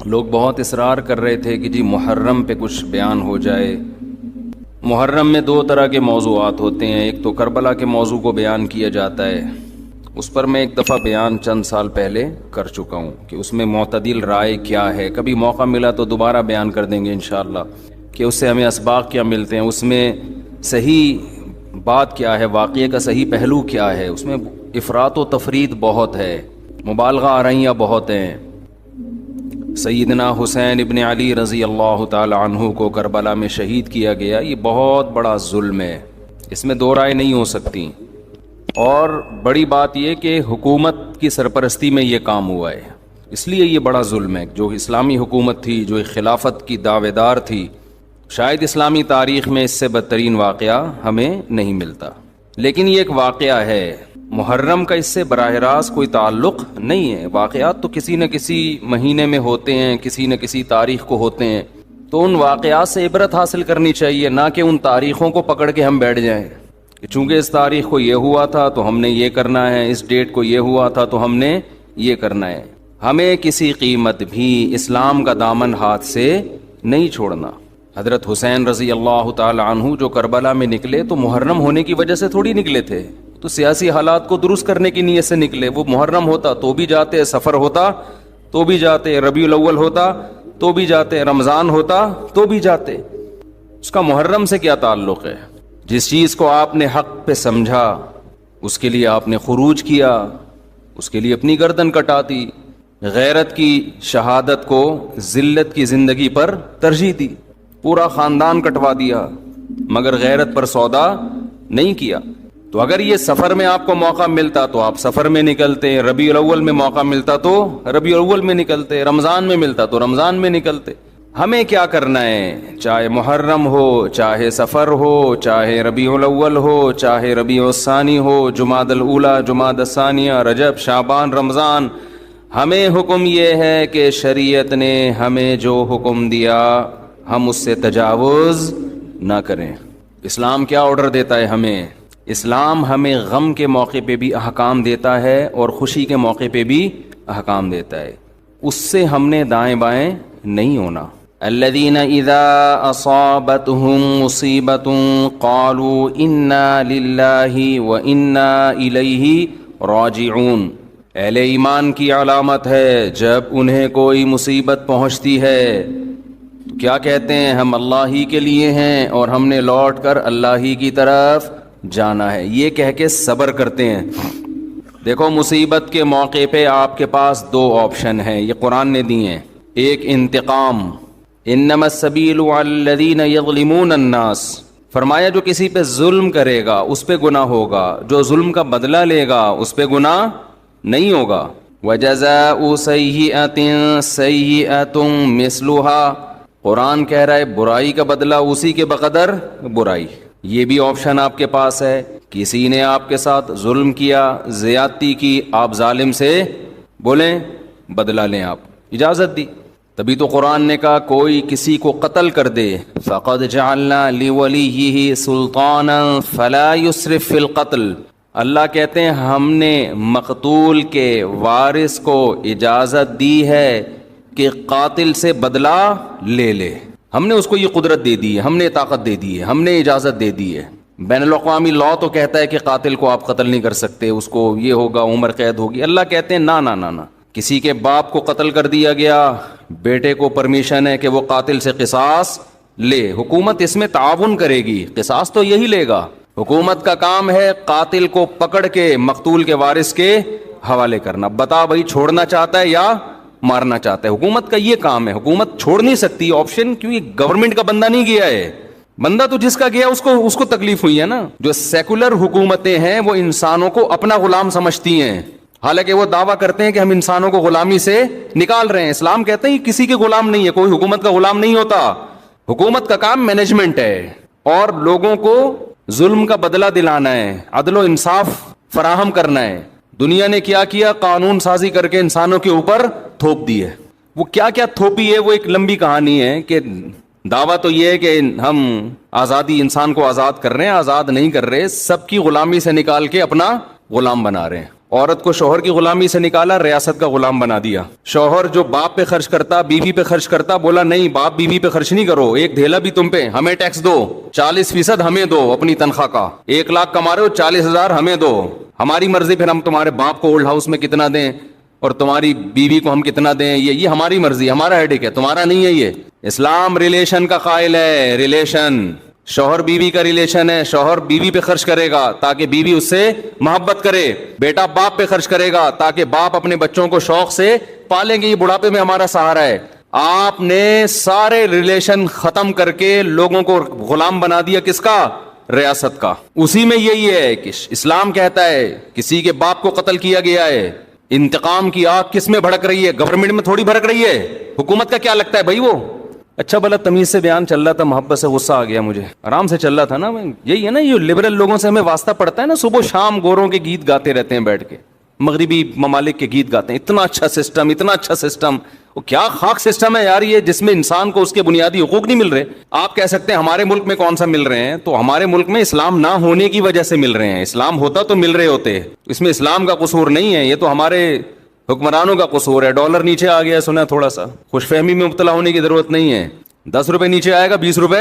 لوگ بہت اصرار کر رہے تھے کہ جی محرم پہ کچھ بیان ہو جائے. محرم میں دو طرح کے موضوعات ہوتے ہیں. ایک تو کربلا کے موضوع کو بیان کیا جاتا ہے، اس پر میں ایک دفعہ بیان چند سال پہلے کر چکا ہوں کہ اس میں معتدل رائے کیا ہے. کبھی موقع ملا تو دوبارہ بیان کر دیں گے انشاءاللہ کہ اس سے ہمیں اسباق کیا ملتے ہیں، اس میں صحیح بات کیا ہے، واقعے کا صحیح پہلو کیا ہے. اس میں افراط و تفرید بہت ہے، مبالغہ آرائیاں بہت ہیں. سیدنا حسین ابن علی رضی اللہ تعالی عنہ کو کربلا میں شہید کیا گیا، یہ بہت بڑا ظلم ہے، اس میں دو رائے نہیں ہو سکتی. اور بڑی بات یہ کہ حکومت کی سرپرستی میں یہ کام ہوا ہے، اس لیے یہ بڑا ظلم ہے. جو اسلامی حکومت تھی، جو خلافت کی دعوے دار تھی، شاید اسلامی تاریخ میں اس سے بدترین واقعہ ہمیں نہیں ملتا. لیکن یہ ایک واقعہ ہے، محرم کا اس سے براہ راست کوئی تعلق نہیں ہے. واقعات تو کسی نہ کسی مہینے میں ہوتے ہیں، کسی نہ کسی تاریخ کو ہوتے ہیں، تو ان واقعات سے عبرت حاصل کرنی چاہیے، نہ کہ ان تاریخوں کو پکڑ کے ہم بیٹھ جائیں کہ چونکہ اس تاریخ کو یہ ہوا تھا تو ہم نے یہ کرنا ہے، اس ڈیٹ کو یہ ہوا تھا تو ہم نے یہ کرنا ہے. ہمیں کسی قیمت بھی اسلام کا دامن ہاتھ سے نہیں چھوڑنا. حضرت حسین رضی اللہ تعالی عنہ جو کربلا میں نکلے تو محرم ہونے کی وجہ سے تھوڑی نکلے تھے، تو سیاسی حالات کو درست کرنے کی نیت سے نکلے. وہ محرم ہوتا تو بھی جاتے، سفر ہوتا تو بھی جاتے، ربیع الاول ہوتا تو بھی جاتے، رمضان ہوتا تو بھی جاتے. اس کا محرم سے کیا تعلق ہے؟ جس چیز کو آپ نے حق پہ سمجھا اس کے لیے آپ نے خروج کیا، اس کے لیے اپنی گردن کٹا دی. غیرت کی شہادت کو ذلت کی زندگی پر ترجیح دی، پورا خاندان کٹوا دیا، مگر غیرت پر سودا نہیں کیا. تو اگر یہ سفر میں آپ کو موقع ملتا تو آپ سفر میں نکلتے، ربیع الاول میں موقع ملتا تو ربیع الاول میں نکلتے، رمضان میں ملتا تو رمضان میں نکلتے. ہمیں کیا کرنا ہے؟ چاہے محرم ہو، چاہے سفر ہو، چاہے ربیع الاول ہو، چاہے ربیع الثانی ہو، جمادی الاولیٰ، جمادی الثانیہ، رجب، شعبان، رمضان، ہمیں حکم یہ ہے کہ شریعت نے ہمیں جو حکم دیا ہم اس سے تجاوز نہ کریں. اسلام کیا آرڈر دیتا ہے ہمیں؟ اسلام ہمیں غم کے موقع پہ بھی احکام دیتا ہے اور خوشی کے موقع پہ بھی احکام دیتا ہے. اس سے ہم نے دائیں بائیں نہیں ہونا. الذین اذا اصابتهم مصیبۃ قالوا انا للہ وانا الیہ راجعون. اہل ایمان کی علامت ہے جب انہیں کوئی مصیبت پہنچتی ہے تو کیا کہتے ہیں؟ ہم اللہ ہی کے لیے ہیں اور ہم نے لوٹ کر اللہ ہی کی طرف جانا ہے. یہ کہہ کے صبر کرتے ہیں. دیکھو مصیبت کے موقع پہ آپ کے پاس دو آپشن ہیں، یہ قرآن نے دی ہیں. ایک انتقام، انما السبیل علی الذین یظلمون الناس، فرمایا جو کسی پہ ظلم کرے گا اس پہ گناہ ہوگا، جو ظلم کا بدلہ لے گا اس پہ گناہ نہیں ہوگا. وجزاء سیئۃ سیئۃ مثلھا، قرآن کہہ رہا ہے برائی کا بدلہ اسی کے بقدر برائی. یہ بھی آپشن آپ کے پاس ہے. کسی نے آپ کے ساتھ ظلم کیا، زیادتی کی، آپ ظالم سے بولیں بدلہ لیں، آپ اجازت دی. تبھی تو قرآن نے کہا کوئی کسی کو قتل کر دے فقد جعلنا لولیہ سلطانا فلا یسرف فی القتل، اللہ کہتے ہیں ہم نے مقتول کے وارث کو اجازت دی ہے کہ قاتل سے بدلہ لے لے. ہم نے اس کو یہ قدرت دے دی ہے، ہم نے طاقت دے دی ہے، ہم نے اجازت دے دی ہے. بین الاقوامی لاء تو کہتا ہے کہ قاتل کو آپ قتل نہیں کر سکتے، اس کو یہ ہوگا، عمر قید ہوگی. اللہ کہتے ہیں نہ، کسی کے باپ کو قتل کر دیا گیا، بیٹے کو پرمیشن ہے کہ وہ قاتل سے قصاص لے. حکومت اس میں تعاون کرے گی، قصاص تو یہی لے گا. حکومت کا کام ہے قاتل کو پکڑ کے مقتول کے وارث کے حوالے کرنا. بتا بھائی چھوڑنا چاہتا ہے یا مارنا چاہتا ہے؟ حکومت کا یہ کام ہے. حکومت چھوڑ نہیں سکتی آپشن، کیونکہ گورنمنٹ کا بندہ نہیں گیا ہے. بندہ تو جس کا گیا اس کو تکلیف ہوئی ہے نا. جو سیکولر حکومتیں ہیں وہ انسانوں کو اپنا غلام سمجھتی ہیں، حالانکہ وہ دعویٰ کرتے ہیں کہ ہم انسانوں کو غلامی سے نکال رہے ہیں. اسلام کہتے ہیں کسی کے غلام نہیں ہے، کوئی حکومت کا غلام نہیں ہوتا. حکومت کا کام مینجمنٹ ہے اور لوگوں کو ظلم کا بدلہ دلانا ہے، عدل و انصاف فراہم کرنا ہے. دنیا نے کیا کیا؟ قانون سازی کر کے انسانوں کے اوپر تھوپ دی ہے. وہ کیا کیا تھوپی ہے وہ ایک لمبی کہانی ہے. کہ دعویٰ تو یہ ہے کہ ہم آزادی، انسان کو آزاد کر رہے ہیں، آزاد نہیں کر رہے، سب کی غلامی سے نکال کے اپنا غلام بنا رہے ہیں. عورت کو شوہر کی غلامی سے نکالا, ریاست کا غلام بنا دیا. شوہر جو باپ پہ خرچ کرتا, بیوی پہ خرچ کرتا, بولا نہیں باپ بیوی پہ خرچ نہیں کرو, ایک دھیلا بھی تم پہ, ہمیں ٹیکس دو, 40% ہمیں دو اپنی تنخواہ کا, 1 لاکھ کما رہے ہو 40,000 ہمیں دو, ہماری مرضی, پھر ہم تمہارے باپ کو اولڈ ہاؤس میں کتنا دیں اور تمہاری بیوی کو ہم کتنا دیں, یہ ہماری مرضی, ہمارا ہیڈک ہے, تمہارا نہیں ہے. یہ اسلام ریلیشن کا قائل ہے. ریلیشن شوہر بیوی کا ریلیشن ہے. شوہر بیوی پہ خرچ کرے گا تاکہ بیوی اس سے محبت کرے, بیٹا باپ پہ خرچ کرے گا تاکہ باپ اپنے بچوں کو شوق سے پالیں گے, یہ بڑھاپے میں ہمارا سہارا ہے. آپ نے سارے ریلیشن ختم کر کے لوگوں کو غلام بنا دیا, کس کا؟ ریاست کا. اسی میں یہی ہے کہ اسلام کہتا ہے کسی کے باپ کو قتل کیا گیا ہے, انتقام کی آگ کس میں بھڑک رہی ہے؟ گورنمنٹ میں تھوڑی بھڑک رہی ہے. حکومت کا کیا لگتا ہے بھائی؟ وہ اچھا بھلا تمیز سے بیان چل رہا تھا, محبت سے غصہ آ گیا مجھے, آرام سے چل رہا تھا نا. یہی ہے نا, یہ لبرل لوگوں سے ہمیں واسطہ پڑتا ہے نا, صبح شام گوروں کے گیت گاتے رہتے ہیں بیٹھ کے, مغربی ممالک کے گیت گاتے ہیں, اتنا اچھا سسٹم, اتنا اچھا سسٹم. وہ کیا خاک سسٹم ہے یار یہ, جس میں انسان کو اس کے بنیادی حقوق نہیں مل رہے. آپ کہہ سکتے ہیں ہمارے ملک میں کون سا مل رہے ہیں, تو ہمارے ملک میں اسلام نہ ہونے کی وجہ سے مل رہے ہیں. اسلام ہوتا تو مل رہے ہوتے, اس میں اسلام کا قصور نہیں ہے, یہ تو ہمارے حکمرانوں کا قصور ہے. ڈالر نیچے آ گیا سنا, تھوڑا سا خوش فہمی میں مبتلا ہونے کی ضرورت نہیں ہے. 10 روپے نیچے آئے گا, 20 روپے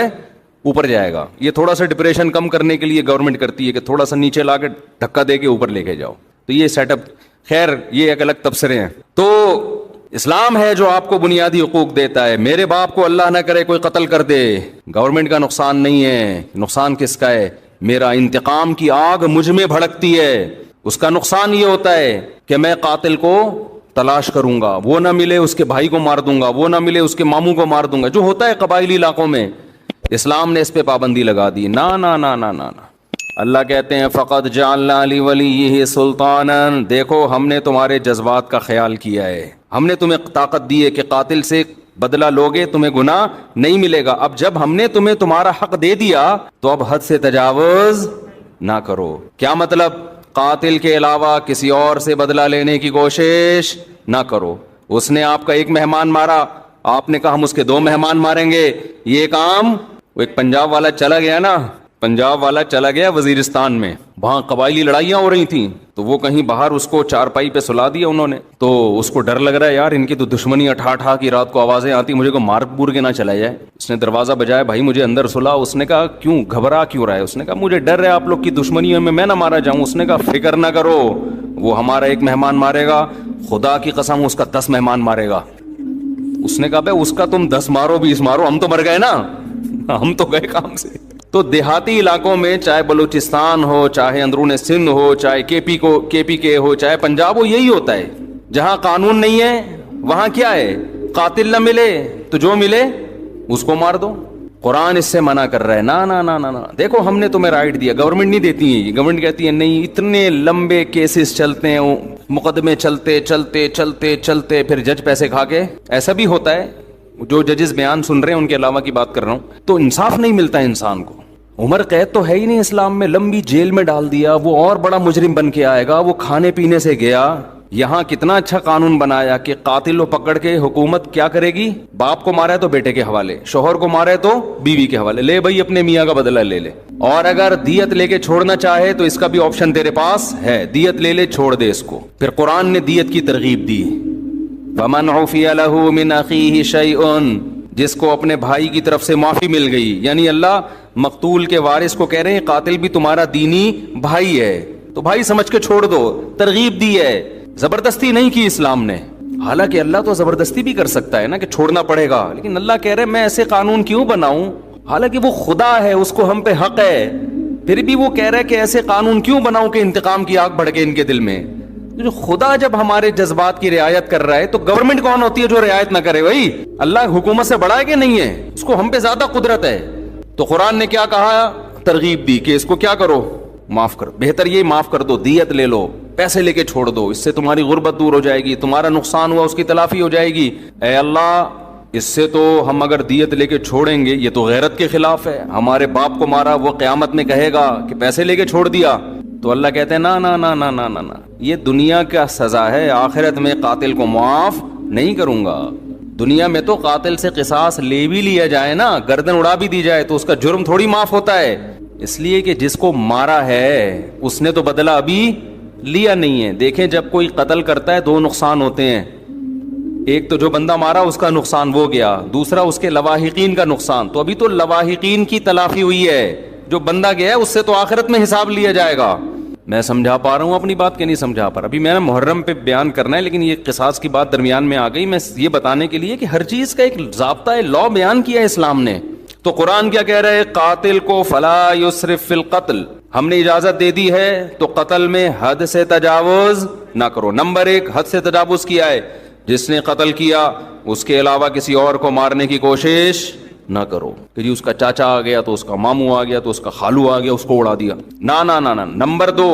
اوپر جائے گا. یہ تھوڑا سا ڈپریشن کم کرنے کے لیے گورنمنٹ کرتی ہے کہ تھوڑا سا نیچے لا کے دھکا دے کے اوپر لے کے جاؤ. تو یہ سیٹ اپ, خیر یہ ایک الگ تبصرے ہیں. تو اسلام ہے جو آپ کو بنیادی حقوق دیتا ہے. میرے باپ کو اللہ نہ کرے کوئی قتل کر دے, گورنمنٹ کا نقصان نہیں ہے. نقصان کس کا ہے؟ میرا انتقام کی آگ مجھ میں بھڑکتی ہے. اس کا نقصان یہ ہوتا ہے کہ میں قاتل کو تلاش کروں گا, وہ نہ ملے اس کے بھائی کو مار دوں گا, وہ نہ ملے اس کے ماموں کو مار دوں گا, جو ہوتا ہے قبائلی علاقوں میں. اسلام نے اس پہ پابندی لگا دی. نا نا نا نا نا, اللہ کہتے ہیں فقط جعلنا لولیہ سلطانا, دیکھو ہم نے تمہارے جذبات کا خیال کیا ہے, ہم نے تمہیں طاقت دی ہے کہ قاتل سے بدلہ لوگے تمہیں گناہ نہیں ملے گا. اب جب ہم نے تمہیں تمہارا حق دے دیا تو اب حد سے تجاوز نہ کرو. کیا مطلب؟ قاتل کے علاوہ کسی اور سے بدلہ لینے کی کوشش نہ کرو. اس نے آپ کا ایک مہمان مارا, آپ نے کہا ہم اس کے 2 مہمان ماریں گے. یہ کام, وہ ایک پنجاب والا چلا گیا نا, پنجاب والا چلا گیا وزیرستان میں, وہاں قبائلی لڑائیاں ہو رہی تھیں, تو وہ کہیں باہر اس کو چارپائی پہ سلا دیا انہوں نے. تو اس کو ڈر لگ رہا ہے یار ان کی تو دشمنی اٹھا کی رات کو آوازیں آتی, مجھے کو مار پور کے نہ چلا جائے. اس نے دروازہ بجایا, بھائی مجھے اندر سلا. اس نے کہا کیوں, گھبرا کیوں رہا ہے؟ اس نے کہا مجھے ڈر ہے آپ لوگ کی دشمنیوں میں نہ مارا جاؤں. اس نے کہا فکر نہ کرو, وہ ہمارا 1 مہمان مارے گا, خدا کی قسم اس کا 10 مہمان مارے گا. اس نے کہا بھائی اس کا تم 10 مارو 20 مارو, ہم تو مر گئے نا, ہم تو گئے کام سے. تو دیہاتی علاقوں میں چاہے بلوچستان ہو, چاہے اندرون سندھ ہو, چاہے کے پی کے ہو, چاہے پنجاب ہو, یہی ہوتا ہے. جہاں قانون نہیں ہے وہاں کیا ہے, قاتل نہ ملے تو جو ملے اس کو مار دو. قرآن اس سے منع کر رہا ہے. نا نا نا نا نا, دیکھو ہم نے تمہیں رائٹ دیا, گورنمنٹ نہیں دیتی ہے. گورنمنٹ کہتی ہے نہیں, اتنے لمبے کیسز چلتے ہیں, مقدمے چلتے چلتے چلتے چلتے پھر جج پیسے کھا کے. ایسا بھی ہوتا ہے, جو ججز بیان سن رہے ہیں ان کے علاوہ کی بات کر رہا ہوں. تو انصاف نہیں ملتا انسان کو. عمر قید تو ہے ہی نہیں اسلام میں, لمبی جیل میں ڈال دیا, وہ اور بڑا مجرم بن کے آئے گا. وہ کھانے پینے سے گیا. یہاں کتنا اچھا قانون بنایا کہ قاتل کو پکڑ کے حکومت کیا کرے گی, باپ کو مارا ہے تو بیٹے کے حوالے, شوہر کو مارا ہے تو بیوی کے حوالے, لے بھائی اپنے میاں کا بدلہ لے لے. اور اگر دیت لے کے چھوڑنا چاہے تو اس کا بھی آپشن تیرے پاس ہے, دیت لے لے, چھوڑ دے اس کو. پھر قرآن نے دیت کی ترغیب دی, وَمَنْ عُفِيَ لَهُ مِنْ أَخِيهِ شَيْءٌ, جس کو اپنے بھائی کی طرف سے معافی مل گئی. یعنی اللہ مقتول کے وارث کو کہہ رہے ہیں قاتل بھی تمہارا دینی بھائی ہے, تو بھائی سمجھ کے چھوڑ دو. ترغیب دی ہے, زبردستی نہیں کی اسلام نے. حالانکہ اللہ تو زبردستی بھی کر سکتا ہے نا کہ چھوڑنا پڑے گا, لیکن اللہ کہہ رہے میں ایسے قانون کیوں بناؤں, حالانکہ وہ خدا ہے, اس کو ہم پہ حق ہے, پھر بھی وہ کہہ رہے کہ ایسے قانون کیوں بناؤں کہ انتقام کی آگ بھڑکے ان کے دل میں. جو خدا جب ہمارے جذبات کی رعایت کر رہا ہے تو گورنمنٹ کون ہوتی ہے جو رعایت نہ کرے؟ بھائی اللہ حکومت سے بڑا ہے کہ نہیں ہے, اس کو ہم پہ زیادہ قدرت ہے. تو قرآن نے کیا کہا, ترغیب دی کہ اس کو کیا کرو, معاف کرو. بہتر یہ معاف کر دو, دیت لے لو, پیسے لے کے چھوڑ دو, اس سے تمہاری غربت دور ہو جائے گی, تمہارا نقصان ہوا اس کی تلافی ہو جائے گی. اے اللہ اس سے تو ہم اگر دیت لے کے چھوڑیں گے یہ تو غیرت کے خلاف ہے. ہمارے باپ کو مارا, وہ قیامت میں کہے گا کہ پیسے لے کے چھوڑ دیا. تو اللہ کہتے ہیں نا نا نا نا نا نا, یہ دنیا کا سزا ہے, آخرت میں قاتل کو معاف نہیں کروں گا. دنیا میں تو قاتل سے قصاص لے بھی لیا جائے نا, گردن اڑا بھی دی جائے, تو اس کا جرم تھوڑی معاف ہوتا ہے. اس لیے کہ جس کو مارا ہے اس نے تو بدلہ ابھی لیا نہیں ہے. دیکھیں جب کوئی قتل کرتا ہے دو نقصان ہوتے ہیں, ایک تو جو بندہ مارا اس کا نقصان وہ گیا, دوسرا اس کے لواحقین کا نقصان. تو ابھی تو لواحقین کی تلافی ہوئی ہے, جو بندہ گیا ہے اس سے تو آخرت میں حساب لیا جائے گا. میں سمجھا پا رہا ہوں اپنی بات کہ نہیں سمجھا پا رہا؟ ابھی میں نے محرم پہ بیان کرنا ہے, لیکن یہ قصاص کی بات درمیان میں آ گئی. میں یہ بتانے کے لیے کہ ہر چیز کا ایک ضابطہ ہے, لا بیان کیا ہے اسلام نے. تو قرآن کیا کہہ رہا ہے؟ قاتل کو فلا یسرف فی القتل, ہم نے اجازت دے دی ہے تو قتل میں حد سے تجاوز نہ کرو. نمبر ایک, حد سے تجاوز کیا ہے؟ جس نے قتل کیا اس کے علاوہ کسی اور کو مارنے کی کوشش نہ کرو کہ جی اس کا چاچا آ گیا تو اس کا ماموں آ گیا تو اس کا خالو آ گیا اس کو اڑا دیا. نہ. نمبر دو,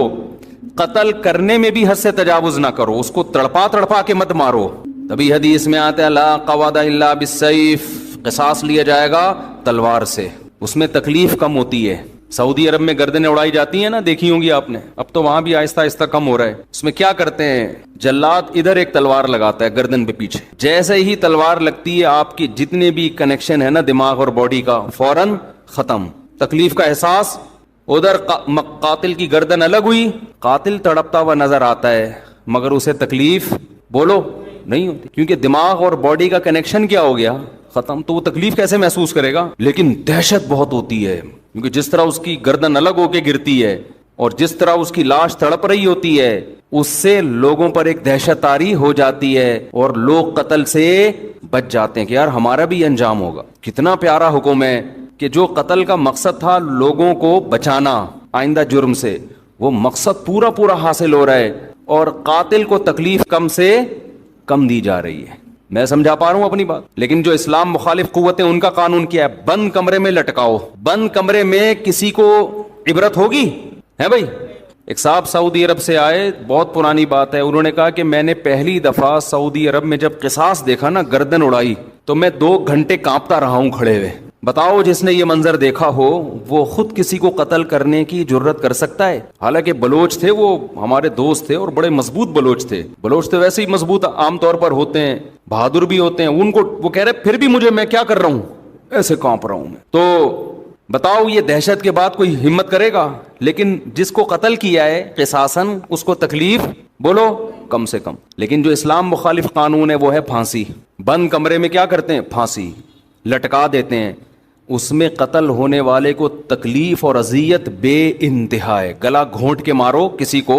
قتل کرنے میں بھی حد سے تجاوز نہ کرو, اس کو تڑپا کے مت مارو. تبھی حدیث میں آتا ہے لا قواد الا بالسیف, قصاص لیا جائے گا تلوار سے, اس میں تکلیف کم ہوتی ہے. سعودی عرب میں گردنیں اڑائی جاتی ہیں نا, دیکھی ہوں گی آپ نے, اب تو وہاں بھی آہستہ آہستہ کم ہو رہا ہے. اس میں کیا کرتے ہیں, جلاد ادھر ایک تلوار لگاتا ہے گردن پہ پیچھے, جیسے ہی تلوار لگتی ہے آپ کی جتنے بھی کنیکشن ہے نا دماغ اور باڈی کا فوراً ختم, تکلیف کا احساس. ادھر قاتل کی گردن الگ ہوئی, قاتل تڑپتا ہوا نظر آتا ہے مگر اسے تکلیف بولو نہیں ہوتی, کیونکہ دماغ اور باڈی کا کنیکشن کیا ہو گیا, ختم. تو وہ تکلیف کیسے محسوس کرے گا؟ لیکن دہشت بہت ہوتی ہے, کیونکہ جس طرح اس کی گردن الگ ہو کے گرتی ہے اور جس طرح اس کی لاش تڑپ رہی ہوتی ہے, اس سے لوگوں پر ایک دہشت طاری ہو جاتی ہے اور لوگ قتل سے بچ جاتے ہیں کہ یار ہمارا بھی انجام ہوگا. کتنا پیارا حکم ہے کہ جو قتل کا مقصد تھا لوگوں کو بچانا آئندہ جرم سے, وہ مقصد پورا حاصل ہو رہا ہے اور قاتل کو تکلیف کم سے کم دی جا رہی ہے. میں سمجھا پا رہا ہوں اپنی بات؟ لیکن جو اسلام مخالف قوتیں ان کا قانون کیا ہے؟ بند کمرے میں لٹکاؤ. بند کمرے میں کسی کو عبرت ہوگی ہے بھائی؟ ایک صاحب سعودی عرب سے آئے, بہت پرانی بات ہے, انہوں نے کہا کہ میں نے پہلی دفعہ سعودی عرب میں جب قصاص دیکھا نا, گردن اڑائی, تو میں 2 گھنٹے کانپتا رہا ہوں کھڑے ہوئے. بتاؤ جس نے یہ منظر دیکھا ہو وہ خود کسی کو قتل کرنے کی جرت کر سکتا ہے؟ حالانکہ بلوچ تھے, وہ ہمارے دوست تھے اور بڑے مضبوط بلوچ تھے. بلوچ تو ویسے ہی مضبوط عام طور پر ہوتے ہیں, بہادر بھی ہوتے ہیں. ان کو وہ کہہ رہے پھر بھی میں کیا کر رہا ہوں, ایسے کانپ رہا ہوں میں. تو بتاؤ یہ دہشت کے بعد کوئی ہمت کرے گا؟ لیکن جس کو قتل کیا ہے قصاصاً اس کو تکلیف بولو کم سے کم. لیکن جو اسلام مخالف قانون ہے وہ ہے پھانسی. بند کمرے میں کیا کرتے ہیں؟ پھانسی لٹکا دیتے ہیں. اس میں قتل ہونے والے کو تکلیف اور اذیت بے انتہا ہے. گلا گھونٹ کے مارو کسی کو,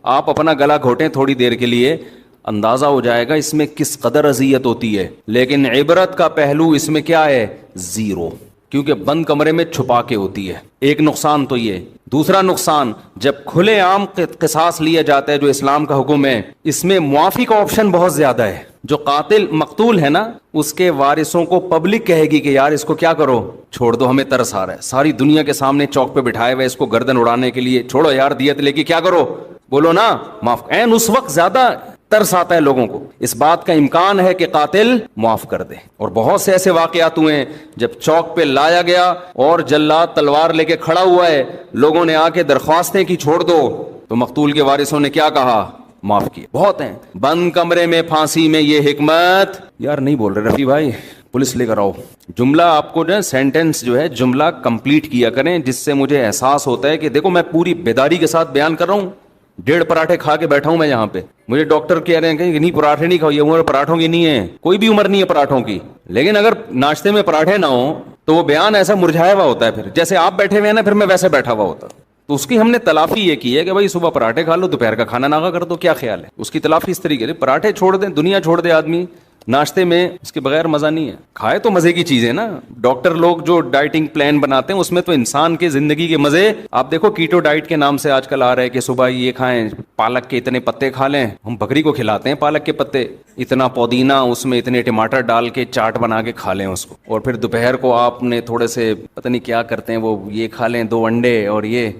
آپ اپنا گلا گھونٹیں تھوڑی دیر کے لیے, اندازہ ہو جائے گا اس میں کس قدر اذیت ہوتی ہے. لیکن عبرت کا پہلو اس میں کیا ہے؟ 0, کیونکہ بند کمرے میں چھپا کے ہوتی ہے. ایک نقصان تو یہ. دوسرا نقصان, جب کھلے عام قصاص لیا جاتا ہے جو اسلام کا حکم ہے, اس میں معافی کا آپشن بہت زیادہ ہے. جو قاتل مقتول ہے نا, اس کے وارثوں کو پبلک کہے گی کہ یار اس کو کیا کرو, چھوڑ دو, ہمیں ترس آ رہا ہے. ساری دنیا کے سامنے چوک پہ بٹھائے ہوئے اس کو گردن اڑانے کے لیے, چھوڑو یار دیت لے کے کیا کرو, بولو نا معاف. این اس وقت زیادہ ترس آتا ہے لوگوں کو, اس بات کا امکان ہے کہ قاتل معاف کر دے. اور بہت سے ایسے واقعات ہوئے ہیں جب چوک پہ لایا گیا اور جلاد تلوار لے کے کھڑا ہوا ہے, لوگوں نے آ کے درخواستیں کی چھوڑ دو, تو مقتول کے وارثوں نے کیا کہا؟ معاف کیے. بہت ہیں. بند کمرے میں پھانسی میں یہ حکمت, یار نہیں بول رہے رفیع بھائی, پولیس لے کر آؤ. جملہ آپ کو جو ہے سینٹنس جو ہے جملہ کمپلیٹ کیا کریں, جس سے مجھے احساس ہوتا ہے کہ دیکھو میں پوری بیداری کے ساتھ بیان کر رہا ہوں. 1.5 پراٹھے کھا کے بیٹھا ہوں میں یہاں پہ, مجھے ڈاکٹر کہہ رہے ہیں کہ نہیں پراٹھے نہیں کھاؤ, یہ عمر پراٹھوں کی نہیں ہے, کوئی بھی عمر نہیں ہے پراٹھوں کی. لیکن اگر ناشتے میں پراٹھے نہ ہوں تو وہ بیان ایسا مرجھایا ہوا ہوتا ہے, پھر جیسے آپ بیٹھے ہوئے ہیں نا, پھر میں ویسے بیٹھا ہوا ہوتا. تو اس کی ہم نے تلافی یہ کی ہے کہ بھائی صبح پراٹھے کھا لو, دوپہر کا کھانا ناغا کر دو. کیا خیال ہے اس کی تلافی؟ اس طریقے سے پراٹھے چھوڑ دیں, دنیا چھوڑ دے آدمی, ناشتے میں اس کے بغیر مزہ نہیں ہے. کھائے تو مزے کی چیز ہے نا. ڈاکٹر لوگ جو ڈائٹنگ پلان بناتے ہیں اس میں تو انسان کے زندگی کے مزے, آپ دیکھو کیٹو ڈائٹ کے نام سے آج کل آ رہا ہے کہ صبح یہ کھائیں, پالک کے اتنے پتے کھا لیں. ہم بکری کو کھلاتے ہیں پالک کے پتے, اتنا پودینہ, اس میں اتنے ٹماٹر ڈال کے چاٹ بنا کے کھا لیں اس کو. اور پھر دوپہر کو آپ نے تھوڑے سے پتہ نہیں کیا کرتے ہیں وہ, یہ کھا لیں 2 انڈے, اور یہ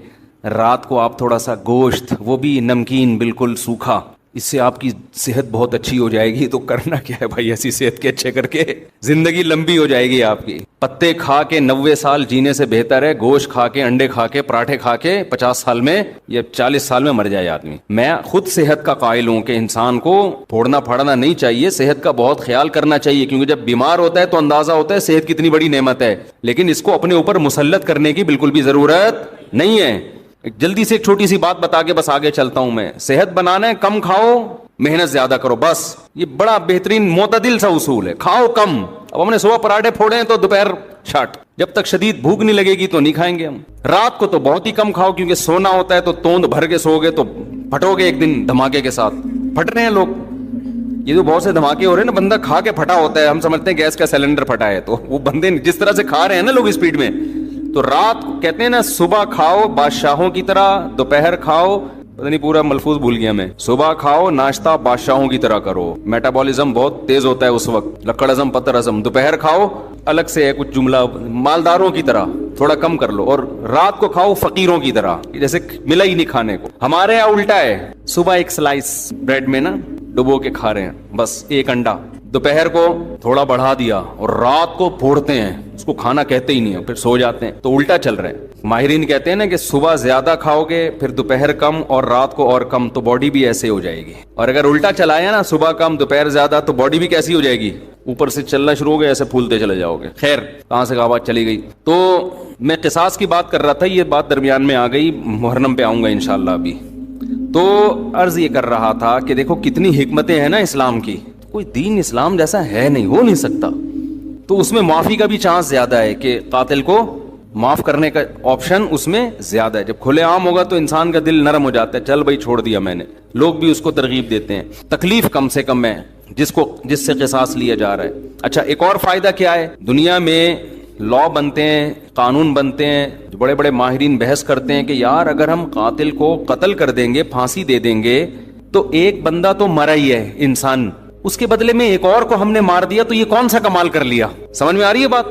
رات کو آپ تھوڑا سا گوشت, وہ بھی نمکین بالکل سوکھا. اس سے آپ کی صحت بہت اچھی ہو جائے گی. تو کرنا کیا ہے بھائی, ایسی صحت کے اچھے کر کے زندگی لمبی ہو جائے گی آپ کی. پتے کھا کے 90 سال جینے سے بہتر ہے گوشت کھا کے, انڈے کھا کے, پراٹھے کھا کے 50 سال میں یا 40 سال میں مر جائے آدمی. میں خود صحت کا قائل ہوں کہ انسان کو پھوڑنا پھاڑنا نہیں چاہیے, صحت کا بہت خیال کرنا چاہیے, کیونکہ جب بیمار ہوتا ہے تو اندازہ ہوتا ہے صحت کتنی بڑی نعمت ہے. لیکن اس کو اپنے اوپر مسلط کرنے کی بالکل بھی ضرورت نہیں ہے. جلدی سے ایک چھوٹی سی بات بتا کے بس آگے چلتا ہوں میں. صحت بنانا ہے کم کھاؤ محنت زیادہ کرو, بس یہ بڑا بہترین معتدل سا اصول ہے. کھاؤ کم. اب ہم نے صبح پراٹھے پھوڑے ہیں تو دوپہر شاٹ, جب تک شدید بھوک نہیں لگے گی تو نہیں کھائیں گے ہم. رات کو تو بہت ہی کم کھاؤ کیونکہ سونا ہوتا ہے تو توند بھر کے سو گے تو پھٹو گے ایک دن دھماکے کے ساتھ. پھٹ رہے ہیں لوگ, یہ تو بہت سے دھماکے ہو رہے ہیں نا, بندہ کھا کے پھٹا ہوتا ہے, ہم سمجھتے ہیں گیس کا سلنڈر پھٹا ہے, تو وہ بندے جس طرح سے کھا رہے ہیں نا لوگ اسپیڈ میں, تو رات کو کہتے ہیں نا صبح کھاؤ بادشاہوں کی طرح, دوپہر کھاؤ, پتہ نہیں پورا ملفوظ بھول گیا میں, صبح کھاؤ ناشتہ بادشاہوں کی طرح کرو, میٹابولزم بہت تیز ہوتا ہے اس وقت, لکڑ ہضم پتر ہضم. دوپہر کھاؤ الگ سے ہے کچھ جملہ, مالداروں کی طرح تھوڑا کم کر لو, اور رات کو کھاؤ فقیروں کی طرح, جیسے ملا ہی نہیں کھانے کو. ہمارے یہاں الٹا ہے, صبح ایک سلائس بریڈ میں نا ڈبو کے کھا رہے ہیں, بس ایک انڈا, دوپہر کو تھوڑا بڑھا دیا, اور رات کو پھوڑتے ہیں, اس کو کھانا کہتے ہی نہیں ہے, پھر سو جاتے ہیں. تو الٹا چل رہا ہے. ماہرین کہتے ہیں نا کہ صبح زیادہ کھاؤ گے پھر دوپہر کم اور رات کو اور کم, تو باڈی بھی ایسے ہو جائے گی. اور اگر الٹا چلایا نا صبح کم دوپہر زیادہ, تو باڈی بھی کیسی ہو جائے گی, اوپر سے چلنا شروع ہو گیا, ایسے پھولتے چلے جاؤ گے. خیر کہاں سے بات چلی گئی. تو میں قصاص کی بات کر رہا تھا, یہ بات درمیان میں آ گئی, محرم پہ آؤں گا انشاءاللہ ابھی. تو عرض یہ کر رہا تھا کہ دیکھو کتنی حکمتیں ہیں نا اسلام کی, کوئی دین اسلام جیسا ہے نہیں, ہو نہیں سکتا. تو اس میں معافی کا بھی چانس زیادہ ہے کہ قاتل کو معاف کرنے کا آپشن اس میں زیادہ ہے. جب کھلے عام ہوگا تو انسان کا دل نرم ہو جاتا ہے, چل بھائی چھوڑ دیا میں نے, لوگ بھی اس کو ترغیب دیتے ہیں. تکلیف کم سے کم ہے جس سے قصاص لیا جا رہا ہے. اچھا ایک اور فائدہ کیا ہے, دنیا میں لا بنتے ہیں, قانون بنتے ہیں, بڑے بڑے ماہرین بحث کرتے ہیں کہ یار اگر ہم قاتل کو قتل کر دیں گے, پھانسی دے دیں گے, تو ایک بندہ تو مرا ہی ہے انسان, اس کے بدلے میں ایک اور کو ہم نے مار دیا, تو یہ کون سا کمال کر لیا. سمجھ میں آ رہی ہے بات.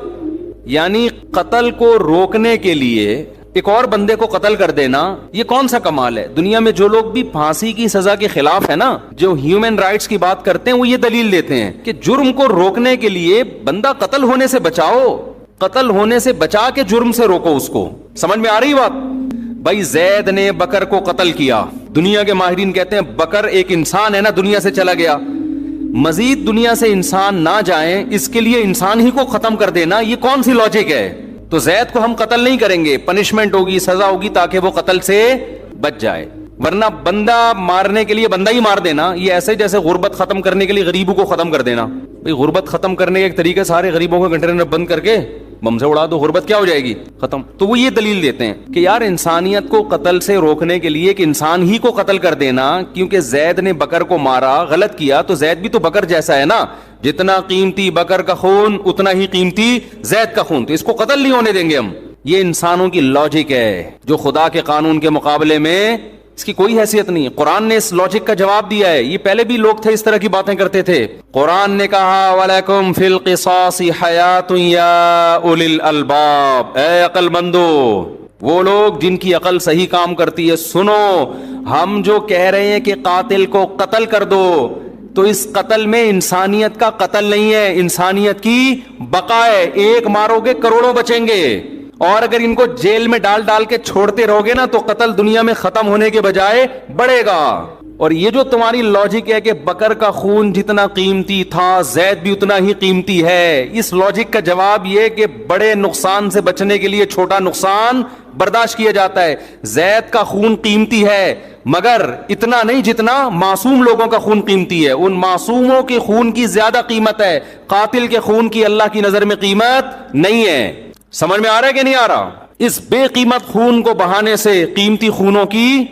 یعنی قتل کو روکنے کے لیے ایک اور بندے کو قتل کر دینا, یہ کون سا کمال ہے. دنیا میں جو لوگ بھی پھانسی کی سزا کے خلاف ہے نا, جو ہیومن رائٹس کی بات کرتے ہیں, وہ یہ دلیل دیتے ہیں کہ جرم کو روکنے کے لیے بندہ قتل ہونے سے بچاؤ, قتل ہونے سے بچا کے جرم سے روکو اس کو. سمجھ میں آ رہی بات. بھائی زید نے بکر کو قتل کیا, دنیا کے ماہرین کہتے ہیں بکر ایک انسان ہے نا, دنیا سے چلا گیا, مزید دنیا سے انسان نہ جائیں اس کے لیے انسان ہی کو ختم کر دینا, یہ کون سی لاجک ہے. تو زید کو ہم قتل نہیں کریں گے, پنشمنٹ ہوگی, سزا ہوگی تاکہ وہ قتل سے بچ جائے, ورنہ بندہ مارنے کے لیے بندہ ہی مار دینا, یہ ایسے جیسے غربت ختم کرنے کے لیے غریبوں کو ختم کر دینا. بھئی غربت ختم کرنے کا ایک طریقہ سارے غریبوں کو کنٹینر میں بند کر کے بم سے اڑا دو, غربت کیا ہو جائے گی, ختم. تو وہ یہ دلیل دیتے ہیں کہ یار انسانیت کو قتل سے روکنے کے لیے کہ انسان ہی کو قتل کر دینا, کیونکہ زید نے بکر کو مارا, غلط کیا, تو زید بھی تو بکر جیسا ہے نا, جتنا قیمتی بکر کا خون اتنا ہی قیمتی زید کا خون, تو اس کو قتل نہیں ہونے دیں گے ہم. یہ انسانوں کی لاجک ہے جو خدا کے قانون کے مقابلے میں اس کی کوئی حیثیت نہیں ہے. قرآن نے اس لاجک کا جواب دیا ہے. یہ پہلے بھی لوگ تھے اس طرح کی باتیں کرتے تھے. قرآن نے کہا وَلَكُمْ فِي الْقِصَاصِ حَيَاةٌ يَا أُولِي الْأَلْبَابِ, اے عقل مندو, وہ لوگ جن کی عقل صحیح کام کرتی ہے, سنو, ہم جو کہہ رہے ہیں کہ قاتل کو قتل کر دو, تو اس قتل میں انسانیت کا قتل نہیں ہے, انسانیت کی بقا ہے. ایک مارو گے کروڑوں بچیں گے, اور اگر ان کو جیل میں ڈال کے چھوڑتے رہو گے نا تو قتل دنیا میں ختم ہونے کے بجائے بڑھے گا. اور یہ جو تمہاری لاجک ہے کہ بکر کا خون جتنا قیمتی تھا زید بھی اتنا ہی قیمتی ہے, اس لاجک کا جواب یہ کہ بڑے نقصان سے بچنے کے لیے چھوٹا نقصان برداشت کیا جاتا ہے. زید کا خون قیمتی ہے مگر اتنا نہیں جتنا معصوم لوگوں کا خون قیمتی ہے. ان معصوموں کے خون کی زیادہ قیمت ہے, قاتل کے خون کی اللہ کی نظر میں قیمت نہیں ہے. سمجھ میں آ رہا ہے کہ نہیں آ رہا. اس بے قیمت خون کو بہانے سے قیمتی خونوں کی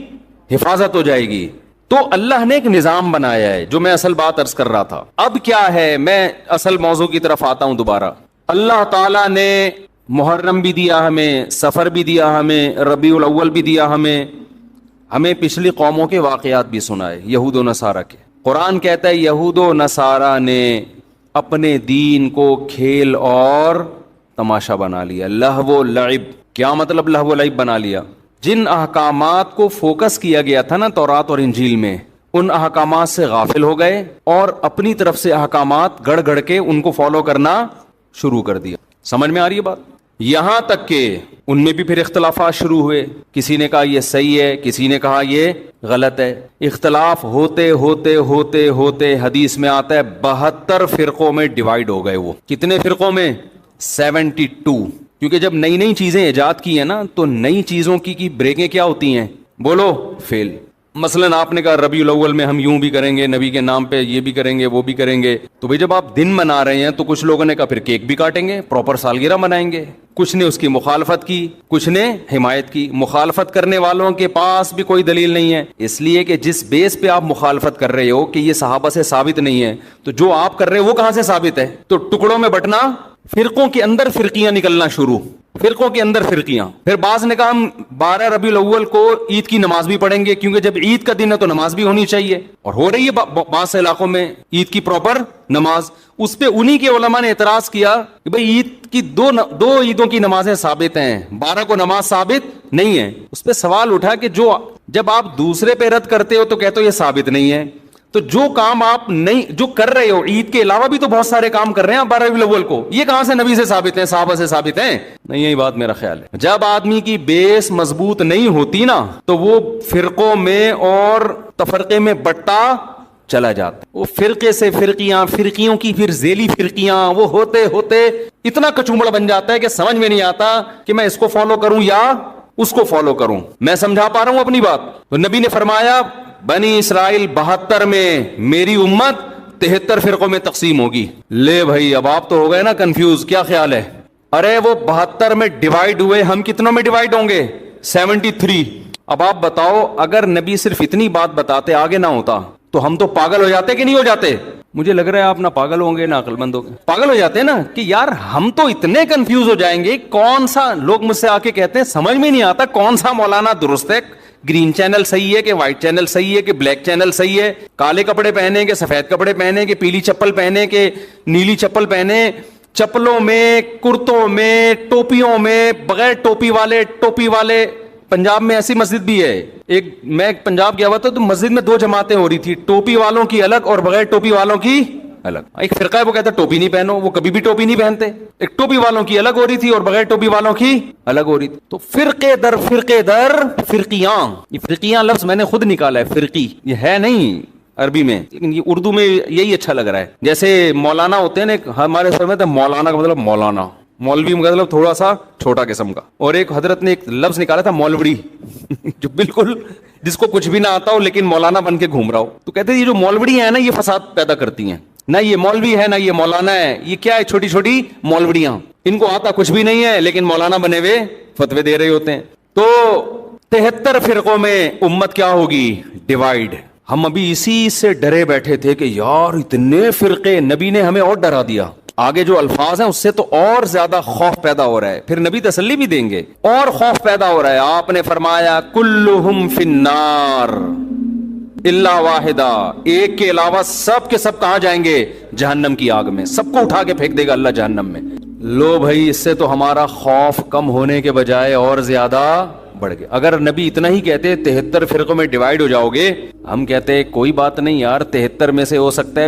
حفاظت ہو جائے گی. تو اللہ نے ایک نظام بنایا ہے, جو میں اصل بات عرض کر رہا تھا. اب کیا ہے, میں اصل موضوع کی طرف آتا ہوں دوبارہ. اللہ تعالیٰ نے محرم بھی دیا ہمیں, سفر بھی دیا ہمیں, ربیع الاول بھی دیا ہمیں پچھلی قوموں کے واقعات بھی سنائے, یہود و نصارہ کے. قرآن کہتا ہے یہود و نصارہ نے اپنے دین کو کھیل اور تماشا بنا لیا. لہو و لعب, کیا مطلب لہو و لعب بنا لیا؟ جن احکامات کو فوکس کیا گیا تھا نا تورات اور انجیل میں, ان احکامات سے غافل ہو گئے اور اپنی طرف سے احکامات گڑ گڑ کے ان کو فالو کرنا شروع کر دیا. سمجھ میں آ رہی ہے بات؟ یہاں تک کہ ان میں بھی پھر اختلافات شروع ہوئے. کسی نے کہا یہ صحیح ہے, کسی نے کہا یہ غلط ہے. اختلاف ہوتے ہوتے ہوتے ہوتے حدیث میں آتا ہے 72 فرقوں میں ڈیوائیڈ ہو گئے. وہ کتنے فرقوں میں؟ 72. کیونکہ جب نئی نئی چیزیں ایجاد کی ہیں نا تو نئی چیزوں کی بریکیں کیا ہوتی ہیں؟ بولو، فیل۔ مثلاً آپ نے کہا ربیع الاول میں ہم یوں بھی کریں گے، نبی کے نام پہ یہ بھی کریں گے، وہ بھی کریں گے، تو بھئی جب آپ دن منا رہے ہیں تو کچھ لوگوں نے کہا پھر کیک بھی کاٹیں گے، پراپر سالگرہ منائیں گے، کچھ نے اس کی مخالفت کی، کچھ نے حمایت کی۔ مخالفت کرنے والوں کے پاس بھی کوئی دلیل نہیں ہے، اس لیے کہ جس بیس پہ آپ مخالفت کر رہے ہو کہ یہ صحابہ سے ثابت نہیں ہے، تو جو آپ کر رہے ہو وہ کہاں سے ثابت ہے؟ تو ٹکڑوں میں بٹنا، فرقوں کے اندر فرقیاں نکلنا شروع، فرقوں کے اندر فرقیاں۔ پھر بعض نے کہا ہم 12 ربیع الاول کو عید کی نماز بھی پڑھیں گے، کیونکہ جب عید کا دن ہے تو نماز بھی ہونی چاہیے، اور ہو رہی ہے بعض علاقوں میں عید کی پراپر نماز۔ اس پہ انہی کے علماء نے اعتراض کیا کہ بھئی عید کی دو عیدوں کی نمازیں ثابت ہیں، 12 کو نماز ثابت نہیں ہے۔ اس پہ سوال اٹھا کہ جب آپ دوسرے پہ رد کرتے ہو تو کہتے ہو یہ ثابت نہیں ہے، تو جو کام آپ نہیں جو کر رہے ہو، عید کے علاوہ بھی تو بہت سارے کام کر رہے ہیں آپ 12 ربیع الاول کو، یہ کہاں سے نبی سے ثابت ہیں، صحابہ سے ثابت ہیں؟ نہیں، یہی بات میرا خیال ہے۔ جب آدمی کی بیس مضبوط نہیں ہوتی نا تو وہ فرقوں میں اور تفرقے میں بٹتا چلا جاتا، وہ فرقے سے فرقیاں، فرقیوں کی پھر ذیلی فرقیاں، وہ ہوتے ہوتے اتنا کچومڑ بن جاتا ہے کہ سمجھ میں نہیں آتا کہ میں اس کو فالو کروں یا اس کو فالو کروں۔ میں سمجھا پا رہا ہوں اپنی بات؟ تو نبی نے فرمایا بنی اسرائیل 72 میں، میری امت 73 فرقوں میں تقسیم ہوگی۔ لے بھائی، اب آپ تو ہو گئے نا کنفیوز، کیا خیال ہے؟ ارے وہ 72 میں ڈیوائیڈ ہوئے، ہم کتنوں میں ڈیوائیڈ ہوں گے؟ 73۔ اب آپ بتاؤ، اگر نبی صرف اتنی بات بتاتے، آگے نہ ہوتا، تو ہم تو پاگل ہو جاتے کہ نہیں ہو جاتے؟ مجھے لگ رہا ہے آپ نہ پاگل ہوں گے نہ عقل مند ہوں گے، پاگل ہو جاتے ہیں نا کہ یار ہم تو اتنے کنفیوز ہو جائیں گے، کون سا، لوگ مجھ سے آ کے کہتے ہیں سمجھ میں نہیں آتا کون سا مولانا درست ہے، گرین چینل صحیح ہے کہ وائٹ چینل صحیح ہے کہ بلیک چینل صحیح ہے، کالے کپڑے پہنے کہ سفید کپڑے پہنے کہ پیلی چپل پہنے کہ نیلی چپل پہنے، چپلوں میں، کرتوں میں، ٹوپیوں میں، بغیر ٹوپی والے۔ پنجاب میں ایسی مسجد بھی ہے، میں پنجاب گیا ہوا تھا تو مسجد میں 2 جماعتیں ہو رہی تھی، ٹوپی والوں کی الگ اور بغیر ٹوپی والوں کی الگ۔ ایک فرقہ ہے وہ کہتا ہے ٹوپی نہیں پہنو، وہ کبھی بھی ٹوپی نہیں پہنتے، ایک ٹوپی والوں کی الگ ہو رہی تھی اور بغیر ٹوپی والوں کی الگ ہو رہی تھی۔ تو فرقے در فرقیاں، یہ فرقیاں لفظ میں نے خود نکالا ہے، فرقی یہ ہے نہیں عربی میں، لیکن یہ اردو میں یہی اچھا لگ رہا ہے۔ جیسے مولانا ہوتے ہیں نا، ہمارے سر میں تو مولانا کا مطلب مولانا، مولوی مطلب تھوڑا سا چھوٹا قسم کا، اور ایک حضرت نے ایک لفظ نکالا تھا مولوی جو بالکل جس کو کچھ بھی نہ آتا ہو لیکن مولانا بن کے گھوم رہا ہو، تو کہتے ہیں یہ جو مولوڑی ہیں نا یہ فساد پیدا کرتی ہیں، نہ یہ مولوی ہے نہ یہ مولانا ہے، یہ کیا ہے، چھوٹی چھوٹی مولوڑیاں، ان کو آتا کچھ بھی نہیں ہے لیکن مولانا بنے ہوئے فتوے دے رہے ہوتے ہیں۔ تو 73 فرقوں میں امت کیا ہوگی؟ ڈیوائیڈ۔ ہم ابھی اسی سے ڈرے بیٹھے تھے کہ یار اتنے فرقے، نبی نے ہمیں اور ڈرا دیا، آگے جو الفاظ ہیں اس سے تو اور زیادہ خوف پیدا ہو رہا ہے، پھر نبی تسلی بھی دیں گے، اور خوف پیدا ہو رہا ہے۔ آپ نے فرمایا کلہم فی النار الا واحدہ، ایک کے علاوہ سب کے سب کہاں جائیں گے؟ جہنم کی آگ میں، سب کو اٹھا کے پھینک دے گا اللہ جہنم میں۔ لو بھائی، اس سے تو ہمارا خوف کم ہونے کے بجائے اور زیادہ بڑھ گیا۔ اگر نبی اتنا ہی کہتے 73 فرقوں میں ڈیوائیڈ ہو جاؤ گے، ہم کہتے کوئی بات نہیں یار، 73 میں سے ہو سکتا ہے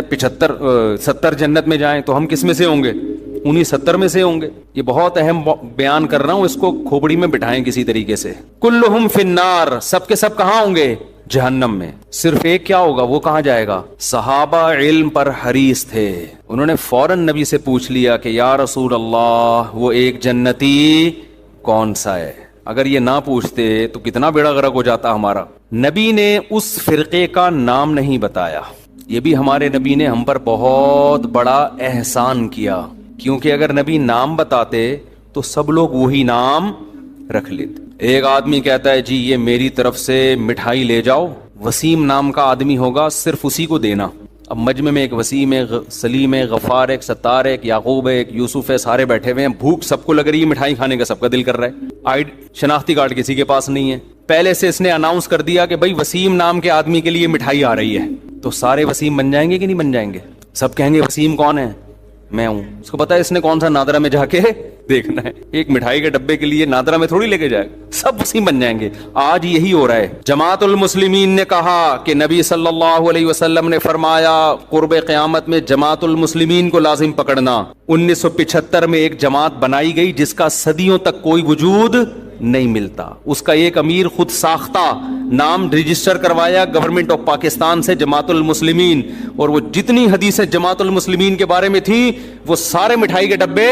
70 جنت میں جائیں، تو ہم کس میں سے ہوں گے؟ انہی 70 میں سے ہوں گے۔ یہ بہت اہم بیان کر رہا ہوں، اس کو کھوپڑی میں بٹھائیں کسی طریقے سے۔ کلہم فی النار، سب کے سب کہاں ہوں گے؟ جہنم میں۔ صرف ایک کیا ہوگا؟ وہ کہاں جائے گا؟ صحابہ علم پر حریص تھے، انہوں نے فوراً نبی سے پوچھ لیا کہ یا رسول اللہ وہ ایک جنتی کون سا ہے؟ اگر یہ نہ پوچھتے تو کتنا بیڑا غرق ہو جاتا ہمارا۔ نبی نے اس فرقے کا نام نہیں بتایا، یہ بھی ہمارے نبی نے ہم پر بہت بڑا احسان کیا، کیونکہ اگر نبی نام بتاتے تو سب لوگ وہی نام رکھ لیتے۔ ایک آدمی کہتا ہے جی یہ میری طرف سے مٹھائی لے جاؤ، وسیم نام کا آدمی ہوگا، صرف اسی کو دینا۔ اب مجمع میں ایک وسیم ہے، سلیم ہے، غفار ہے، ستار ہے، یعقوب ہے، یوسف ہے، سارے بیٹھے ہوئے ہیں، بھوک سب کو لگ رہی ہے، مٹھائی کھانے کا سب کا دل کر رہا ہے، شناختی کارڈ کسی کے پاس نہیں ہے، پہلے سے اس نے اناؤنس کر دیا کہ بھائی وسیم نام کے آدمی کے لیے مٹھائی آ رہی ہے، تو سارے وسیم بن جائیں گے کہ نہیں بن جائیں گے؟ سب کہیں گے وسیم کون ہے؟ میں ہوں۔ اس کو پتا ہے اس نے کون سا نادرا میں جا کے دیکھنا ہے، ایک مٹھائی کے ڈبے کے لیے نادرا میں تھوڑی لے کے جائے، سب وسیم بن جائیں گے۔ آج یہی ہو رہا ہے۔ جماعت المسلمین نے کہا کہ نبی صلی اللہ علیہ وسلم نے فرمایا قرب قیامت میں جماعت المسلمین کو لازم پکڑنا۔ 1975 میں ایک جماعت بنائی گئی جس کا صدیوں تک کوئی وجود نہیں ملتا، اس کا ایک امیر خود ساختہ نام رجسٹر کروایا گورنمنٹ آف پاکستان سے جماعت المسلمین، اور وہ جتنی حدیثیں جماعت المسلمین کے بارے میں تھی وہ سارے مٹھائی کے ڈبے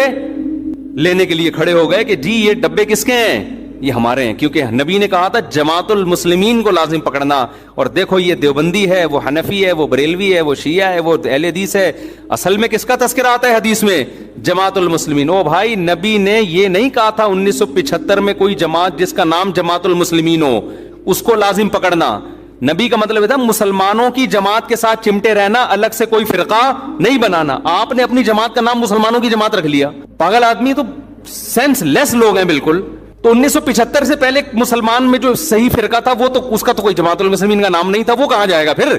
لینے کے لیے کھڑے ہو گئے کہ جی یہ ڈبے کس کے ہیں؟ یہ ہمارے ہیں، کیونکہ نبی نے کہا تھا جماعت المسلمین کو لازم پکڑنا. اور دیکھو یہ دیوبندی ہے، وہ حنفی ہے، وہ بریلوی ہے، وہ شیعہ ہے، وہ اہل حدیث ہے. اصل میں کس کا تذکرہ آتا ہے حدیث میں؟ جماعت المسلمین. او بھائی، نبی نے یہ نہیں کہا تھا 1975 میں کوئی جماعت جس کا نام جماعت المسلمین ہو اس کو لازم پکڑنا. نبی کا مطلب تھا مسلمانوں کی جماعت کے ساتھ چمٹے رہنا، الگ سے کوئی فرقہ نہیں بنانا. آپ نے اپنی جماعت کا نام مسلمانوں کی جماعت رکھ لیا. پاگل آدمی، تو سینس لیس لوگ ہیں بالکل. تو 1975 سے پہلے مسلمان میں جو صحیح فرقہ تھا وہ تو اس کا تو کوئی جماعت المسلمین کا نام نہیں تھا، وہ کہاں جائے گا پھر؟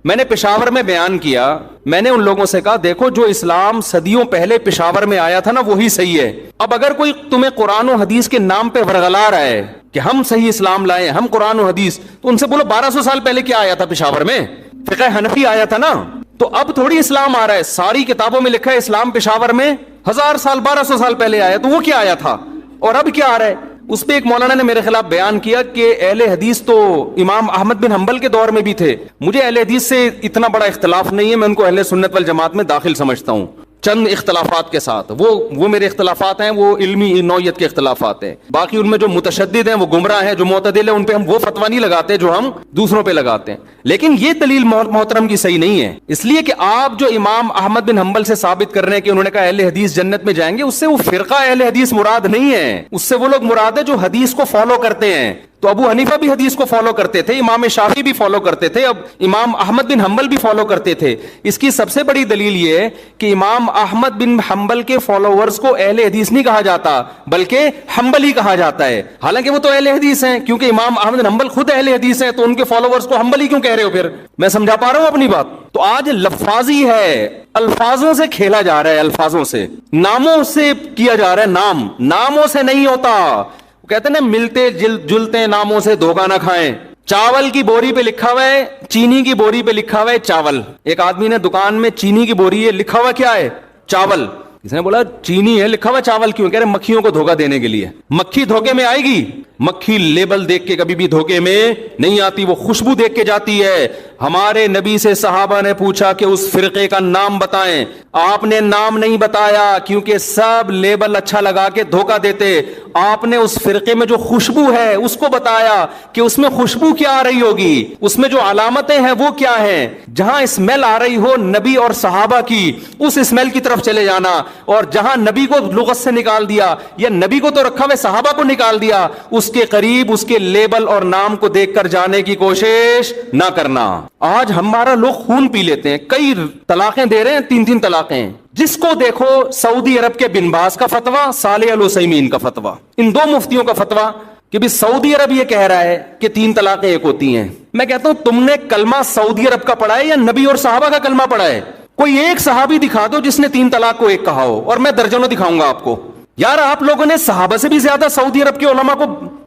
میں نے پشاور میں بیان کیا، میں نے ان لوگوں سے کہا دیکھو جو اسلام صدیوں پہلے پشاور میں آیا تھا نا وہی صحیح ہے. اب اگر کوئی تمہیں قرآن و حدیث کے نام پہ ورغلا رہا ہے کہ ہم صحیح اسلام لائے، ہم قرآن و حدیث، تو ان سے بولو 1200 سال پہلے کیا آیا تھا پشاور میں؟ فقہ حنفی آیا تھا نا. تو اب تھوڑی اسلام آ رہا ہے، ساری کتابوں میں لکھا ہے اسلام پشاور میں 1000 سال 1200 سال پہلے آیا. تو وہ کیا آیا تھا اور اب کیا آ رہا ہے؟ اس پہ ایک مولانا نے میرے خلاف بیان کیا کہ اہل حدیث تو امام احمد بن حنبل کے دور میں بھی تھے. مجھے اہل حدیث سے اتنا بڑا اختلاف نہیں ہے، میں ان کو اہل سنت والجماعت میں داخل سمجھتا ہوں چند اختلافات کے ساتھ. وہ میرے اختلافات ہیں، وہ علمی نوعیت کے اختلافات ہیں. باقی ان میں جو متشدد ہیں وہ گمراہ ہیں، جو معتدل ہیں ان پہ ہم وہ فتویٰ نہیں لگاتے جو ہم دوسروں پہ لگاتے ہیں. لیکن یہ دلیل محترم کی صحیح نہیں ہے، اس لیے کہ آپ جو امام احمد بن حنبل سے ثابت کر رہے ہیں کہ انہوں نے کہا اہل حدیث جنت میں جائیں گے، اس سے وہ فرقہ اہل حدیث مراد نہیں ہے. اس سے وہ لوگ مراد ہے جو حدیث کو فالو کرتے ہیں. تو ابو حنیفہ بھی حدیث کو فالو کرتے تھے، امام شافعی بھی فالو کرتے تھے، اب امام احمد بن حنبل بھی فالو کرتے تھے. اس کی سب سے بڑی دلیل یہ ہے کہ امام احمد بن حنبل کے فالوورز کو اہل حدیث نہیں کہا جاتا بلکہ حنبلی کہا جاتا ہے. حالانکہ وہ تو اہل حدیث ہیں، کیونکہ امام احمد بن حنبل خود اہل حدیث ہیں، تو ان کے فالوورز کو حنبلی کیوں کہہ رہے ہو پھر؟ میں سمجھا پا رہا ہوں اپنی بات؟ تو آج لفاظی ہے، الفاظوں سے کھیلا جا رہا ہے، الفاظوں سے، ناموں سے کیا جا رہا ہے. ناموں سے نہیں ہوتا. کہتے ہیں نا ملتے جلتے ناموں سے دھوکہ نہ کھائیں. چاول کی بوری پہ لکھا ہوا ہے، چینی کی بوری پہ لکھا ہوا ہے چاول. ایک آدمی نے دکان میں چینی کی بوری ہے، لکھا ہوا کیا ہے؟ چاول. اس نے بولا چینی ہے، لکھا ہوا چاول کیوں؟ کہہ رہے مکھیوں کو دھوکہ دینے کے لیے. مکھی دھوکے میں آئے گی؟ مکھی لیبل دیکھ کے کبھی بھی دھوکے میں نہیں آتی، وہ خوشبو دیکھ کے جاتی ہے. ہمارے نبی سے صحابہ نے پوچھا کہ اس فرقے کا نام بتائیں، آپ نے نام نہیں بتایا کیونکہ سب لیبل اچھا لگا کے دھوکہ دیتے. آپ نے اس فرقے میں جو خوشبو ہے اس کو بتایا کہ اس میں خوشبو کیا آ رہی ہوگی، اس میں جو علامتیں ہیں وہ کیا ہیں. جہاں اسمیل آ رہی ہو نبی اور صحابہ کی، اس اسمیل کی طرف چلے جانا. اور جہاں نبی کو لغت سے نکال دیا یا نبی کو تو رکھا ہوئے صحابہ کو نکال دیا، اس کے قریب اس کے لیبل اور نام کو دیکھ کر جانے کی کوشش نہ کرنا. آج ہمارا لوگ خون پی لیتے ہیں، کئی طلاقیں دے رہے ہیں، 3 طلاقیں. جس کو دیکھو سعودی عرب کے بن باز کا فتویٰ، صالح العثیمین کا فتویٰ، ان 2 مفتیوں کا فتویٰ کہ بھی سعودی عرب یہ کہہ رہا ہے کہ 3 طلاقیں ایک ہوتی ہیں. میں کہتا ہوں تم نے کلمہ سعودی عرب کا پڑھا ہے یا نبی اور صحابہ کا کلمہ پڑھا ہے؟ کوئی ایک صحابی دکھا دو جس نے 3 طلاق کو ایک کہا ہو، اور میں درجنوں دکھاؤں گا آپ کو. یار آپ لوگوں نے صحابہ سے بھی زیادہ سعودی عرب کے علماء کو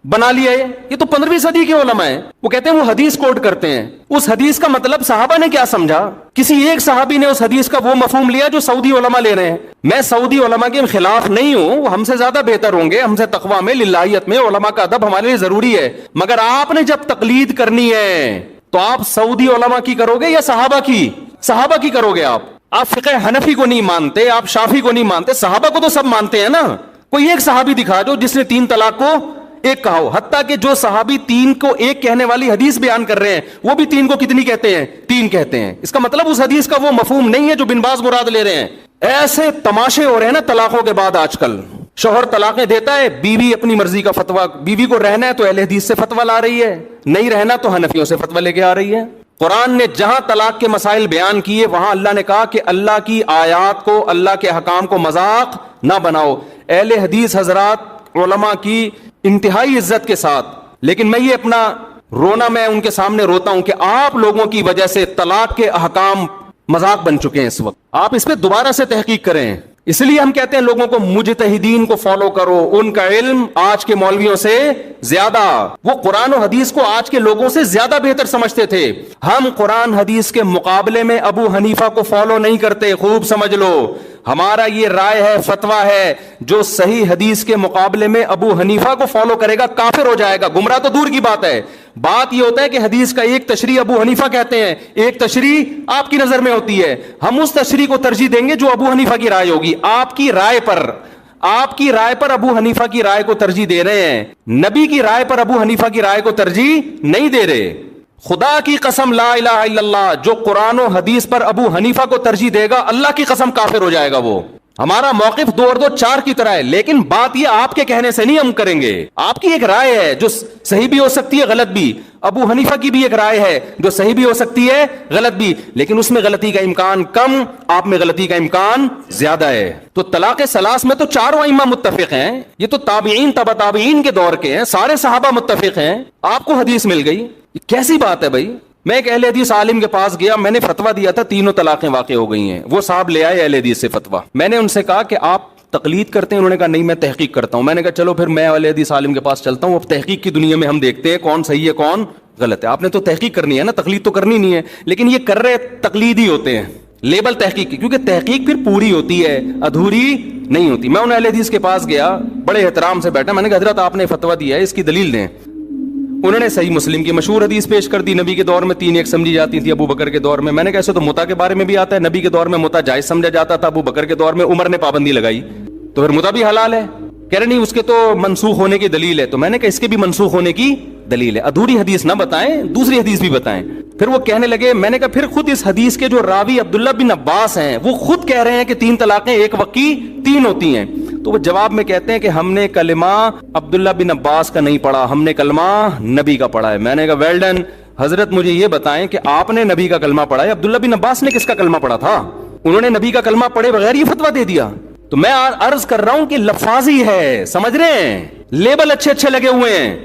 بنا لیا ہے. یہ تو 15ویں صدی کے علماء ہیں. وہ کہتے ہیں وہ حدیث کوٹ کرتے ہیں، اس حدیث کا مطلب صحابہ نے کیا سمجھا؟ کسی ایک صحابی نے اس حدیث کا وہ مفہوم لیا جو سعودی علماء لے رہے ہیں. میں سعودی علماء کے خلاف نہیں ہوں، وہ ہم سے زیادہ بہتر ہوں گے، ہم سے تقویٰ میں، للہیت میں، علماء کا ادب ہمارے لیے ضروری ہے. مگر آپ نے جب تقلید کرنی ہے تو آپ سعودی علماء کی کرو گے یا صحابہ کی؟ صحابہ کی کرو گے. آپ فقہ حنفی کو نہیں مانتے، آپ شافعی کو نہیں مانتے، صحابہ کو تو سب مانتے ہیں نا. کوئی ایک صحابی دکھا دو جس نے 3 طلاق کو ایک کہا ہو. حتیٰ کہ جو صحابی 3 کو ایک کہنے والی حدیث بیان کر رہے ہیں وہ بھی 3 کو کتنی کہتے ہیں؟ 3 کہتے ہیں. اس کا مطلب اس حدیث کا وہ مفہوم نہیں ہے جو بن باز مراد لے رہے ہیں. ایسے تماشے ہو رہے ہیں نا طلاقوں کے بعد آج کل. شوہر طلاقیں دیتا ہے، بیوی اپنی مرضی کا فتویٰ، بیوی کو رہنا ہے تو اہل حدیث سے فتویٰ لا رہی ہے، نہیں رہنا تو حنفیوں سے فتویٰ لے کے آ رہی ہے. قرآن نے جہاں طلاق کے مسائل بیان کیے وہاں اللہ نے کہا کہ اللہ کی آیات کو، اللہ کے حکام کو مذاق نہ بناؤ. اہل حدیث حضرات علماء کی انتہائی عزت کے ساتھ، لیکن میں یہ اپنا رونا میں ان کے سامنے روتا ہوں کہ آپ لوگوں کی وجہ سے طلاق کے احکام مذاق بن چکے ہیں اس وقت. آپ اس پہ دوبارہ سے تحقیق کریں. اس لیے ہم کہتے ہیں لوگوں کو مجتہدین کو فالو کرو، ان کا علم آج کے مولویوں سے زیادہ، وہ قرآن و حدیث کو آج کے لوگوں سے زیادہ بہتر سمجھتے تھے. ہم قرآن حدیث کے مقابلے میں ابو حنیفہ کو فالو نہیں کرتے، خوب سمجھ لو. ہمارا یہ رائے ہے، فتویٰ ہے، جو صحیح حدیث کے مقابلے میں ابو حنیفہ کو فالو کرے گا کافر ہو جائے گا. گمراہ تو دور کی بات ہے. بات یہ ہوتا ہے کہ حدیث کا ایک تشریح ابو حنیفہ کہتے ہیں، ایک تشریح آپ کی نظر میں ہوتی ہے. ہم اس تشریح کو ترجیح دیں گے جو ابو حنیفہ کی رائے ہوگی. آپ کی رائے پر آپ کی رائے پر ابو حنیفہ کی رائے کو ترجیح دے رہے ہیں، نبی کی رائے پر ابو حنیفہ کی رائے کو ترجیح نہیں دے رہے. خدا کی قسم لا الہ الا اللہ، جو قرآن و حدیث پر ابو حنیفہ کو ترجیح دے گا اللہ کی قسم کافر ہو جائے گا. وہ ہمارا موقف 2 اور 2 4 کی طرح ہے، لیکن بات یہ آپ کے کہنے سے نہیں ہم کریں گے. آپ کی ایک رائے ہے جو صحیح بھی ہو سکتی ہے غلط بھی، ابو حنیفہ کی بھی ایک رائے ہے جو صحیح بھی ہو سکتی ہے غلط بھی، لیکن اس میں غلطی کا امکان کم، آپ میں غلطی کا امکان زیادہ ہے. تو طلاق ثلاث میں تو 4 ائمہ متفق ہیں، یہ تو تابعین تبع تابعین کے دور کے ہیں، سارے صحابہ متفق ہیں، آپ کو حدیث مل گئی. یہ کیسی بات ہے بھائی؟ میں ایک اہل حدیث عالم کے پاس گیا، میں نے فتویٰ دیا تھا 3 طلاقیں واقع ہو گئی ہیں. وہ صاحب لے آئے اہل حدیث سے فتویٰ. میں نے ان سے کہا کہ آپ تقلید کرتے ہیں؟ انہوں نے کہا نہیں میں تحقیق کرتا ہوں. میں نے کہا چلو پھر میں اہل حدیث عالم کے پاس چلتا ہوں، اب تحقیق کی دنیا میں ہم دیکھتے ہیں کون صحیح ہے کون غلط ہے. آپ نے تو تحقیق کرنی ہے نا، تقلید تو کرنی نہیں ہے. لیکن یہ کر رہے تقلید ہی ہوتے ہیں، لیبل تحقیق کی، کیونکہ تحقیق پھر پوری ہوتی ہے، ادھوری نہیں ہوتی. میں ان اہل حدیث کے پاس گیا، بڑے احترام سے بیٹھا، میں نے کہا حضرت آپ نے فتویٰ دیا ہے، اس کی دلیل دیں. انہوں نے صحیح مسلم کی مشہور حدیث پیش کر دی، نبی کے دور میں 3 ایک سمجھی جاتی تھی، ابو بکر کے دور میں. میں نے کہا ایسے تو متا کے بارے میں بھی آتا ہے، نبی کے دور میں متا جائز سمجھا جاتا تھا، ابو بکر کے دور میں عمر نے پابندی لگائی، تو پھر متا بھی حلال ہے. کہہ رہے نہیں اس کے تو منسوخ ہونے کی دلیل ہے. تو میں نے کہا اس کے بھی منسوخ ہونے کی دلیل ہے، ادھوری حدیث نہ بتائیں، دوسری حدیث بھی بتائیں. پھر وہ کہنے لگے، میں نے کہا پھر خود اس حدیث کے جو راوی عبداللہ بن عباس ہیں وہ خود کہہ رہے ہیں کہ 3 طلاقیں ایک وقت کی 3 ہوتی ہیں. تو وہ جواب میں کہتے ہیں کہ ہم نے کلمہ عبداللہ بن عباس کا نہیں پڑھا، ہم نے کلمہ نبی کا پڑھا ہے. میں نے کہا ویل ڈن حضرت، مجھے یہ بتائیں کہ آپ نے نبی کا کلمہ پڑھا ہے، عبداللہ بن عباس نے کس کا کلمہ پڑھا تھا؟ انہوں نے نبی کا کلمہ پڑھے بغیر یہ فتویٰ دے دیا. تو میں عرض کر رہا ہوں کہ لفاظی ہے، سمجھ رہے ہیں، لیبل اچھے اچھے لگے ہوئے ہیں.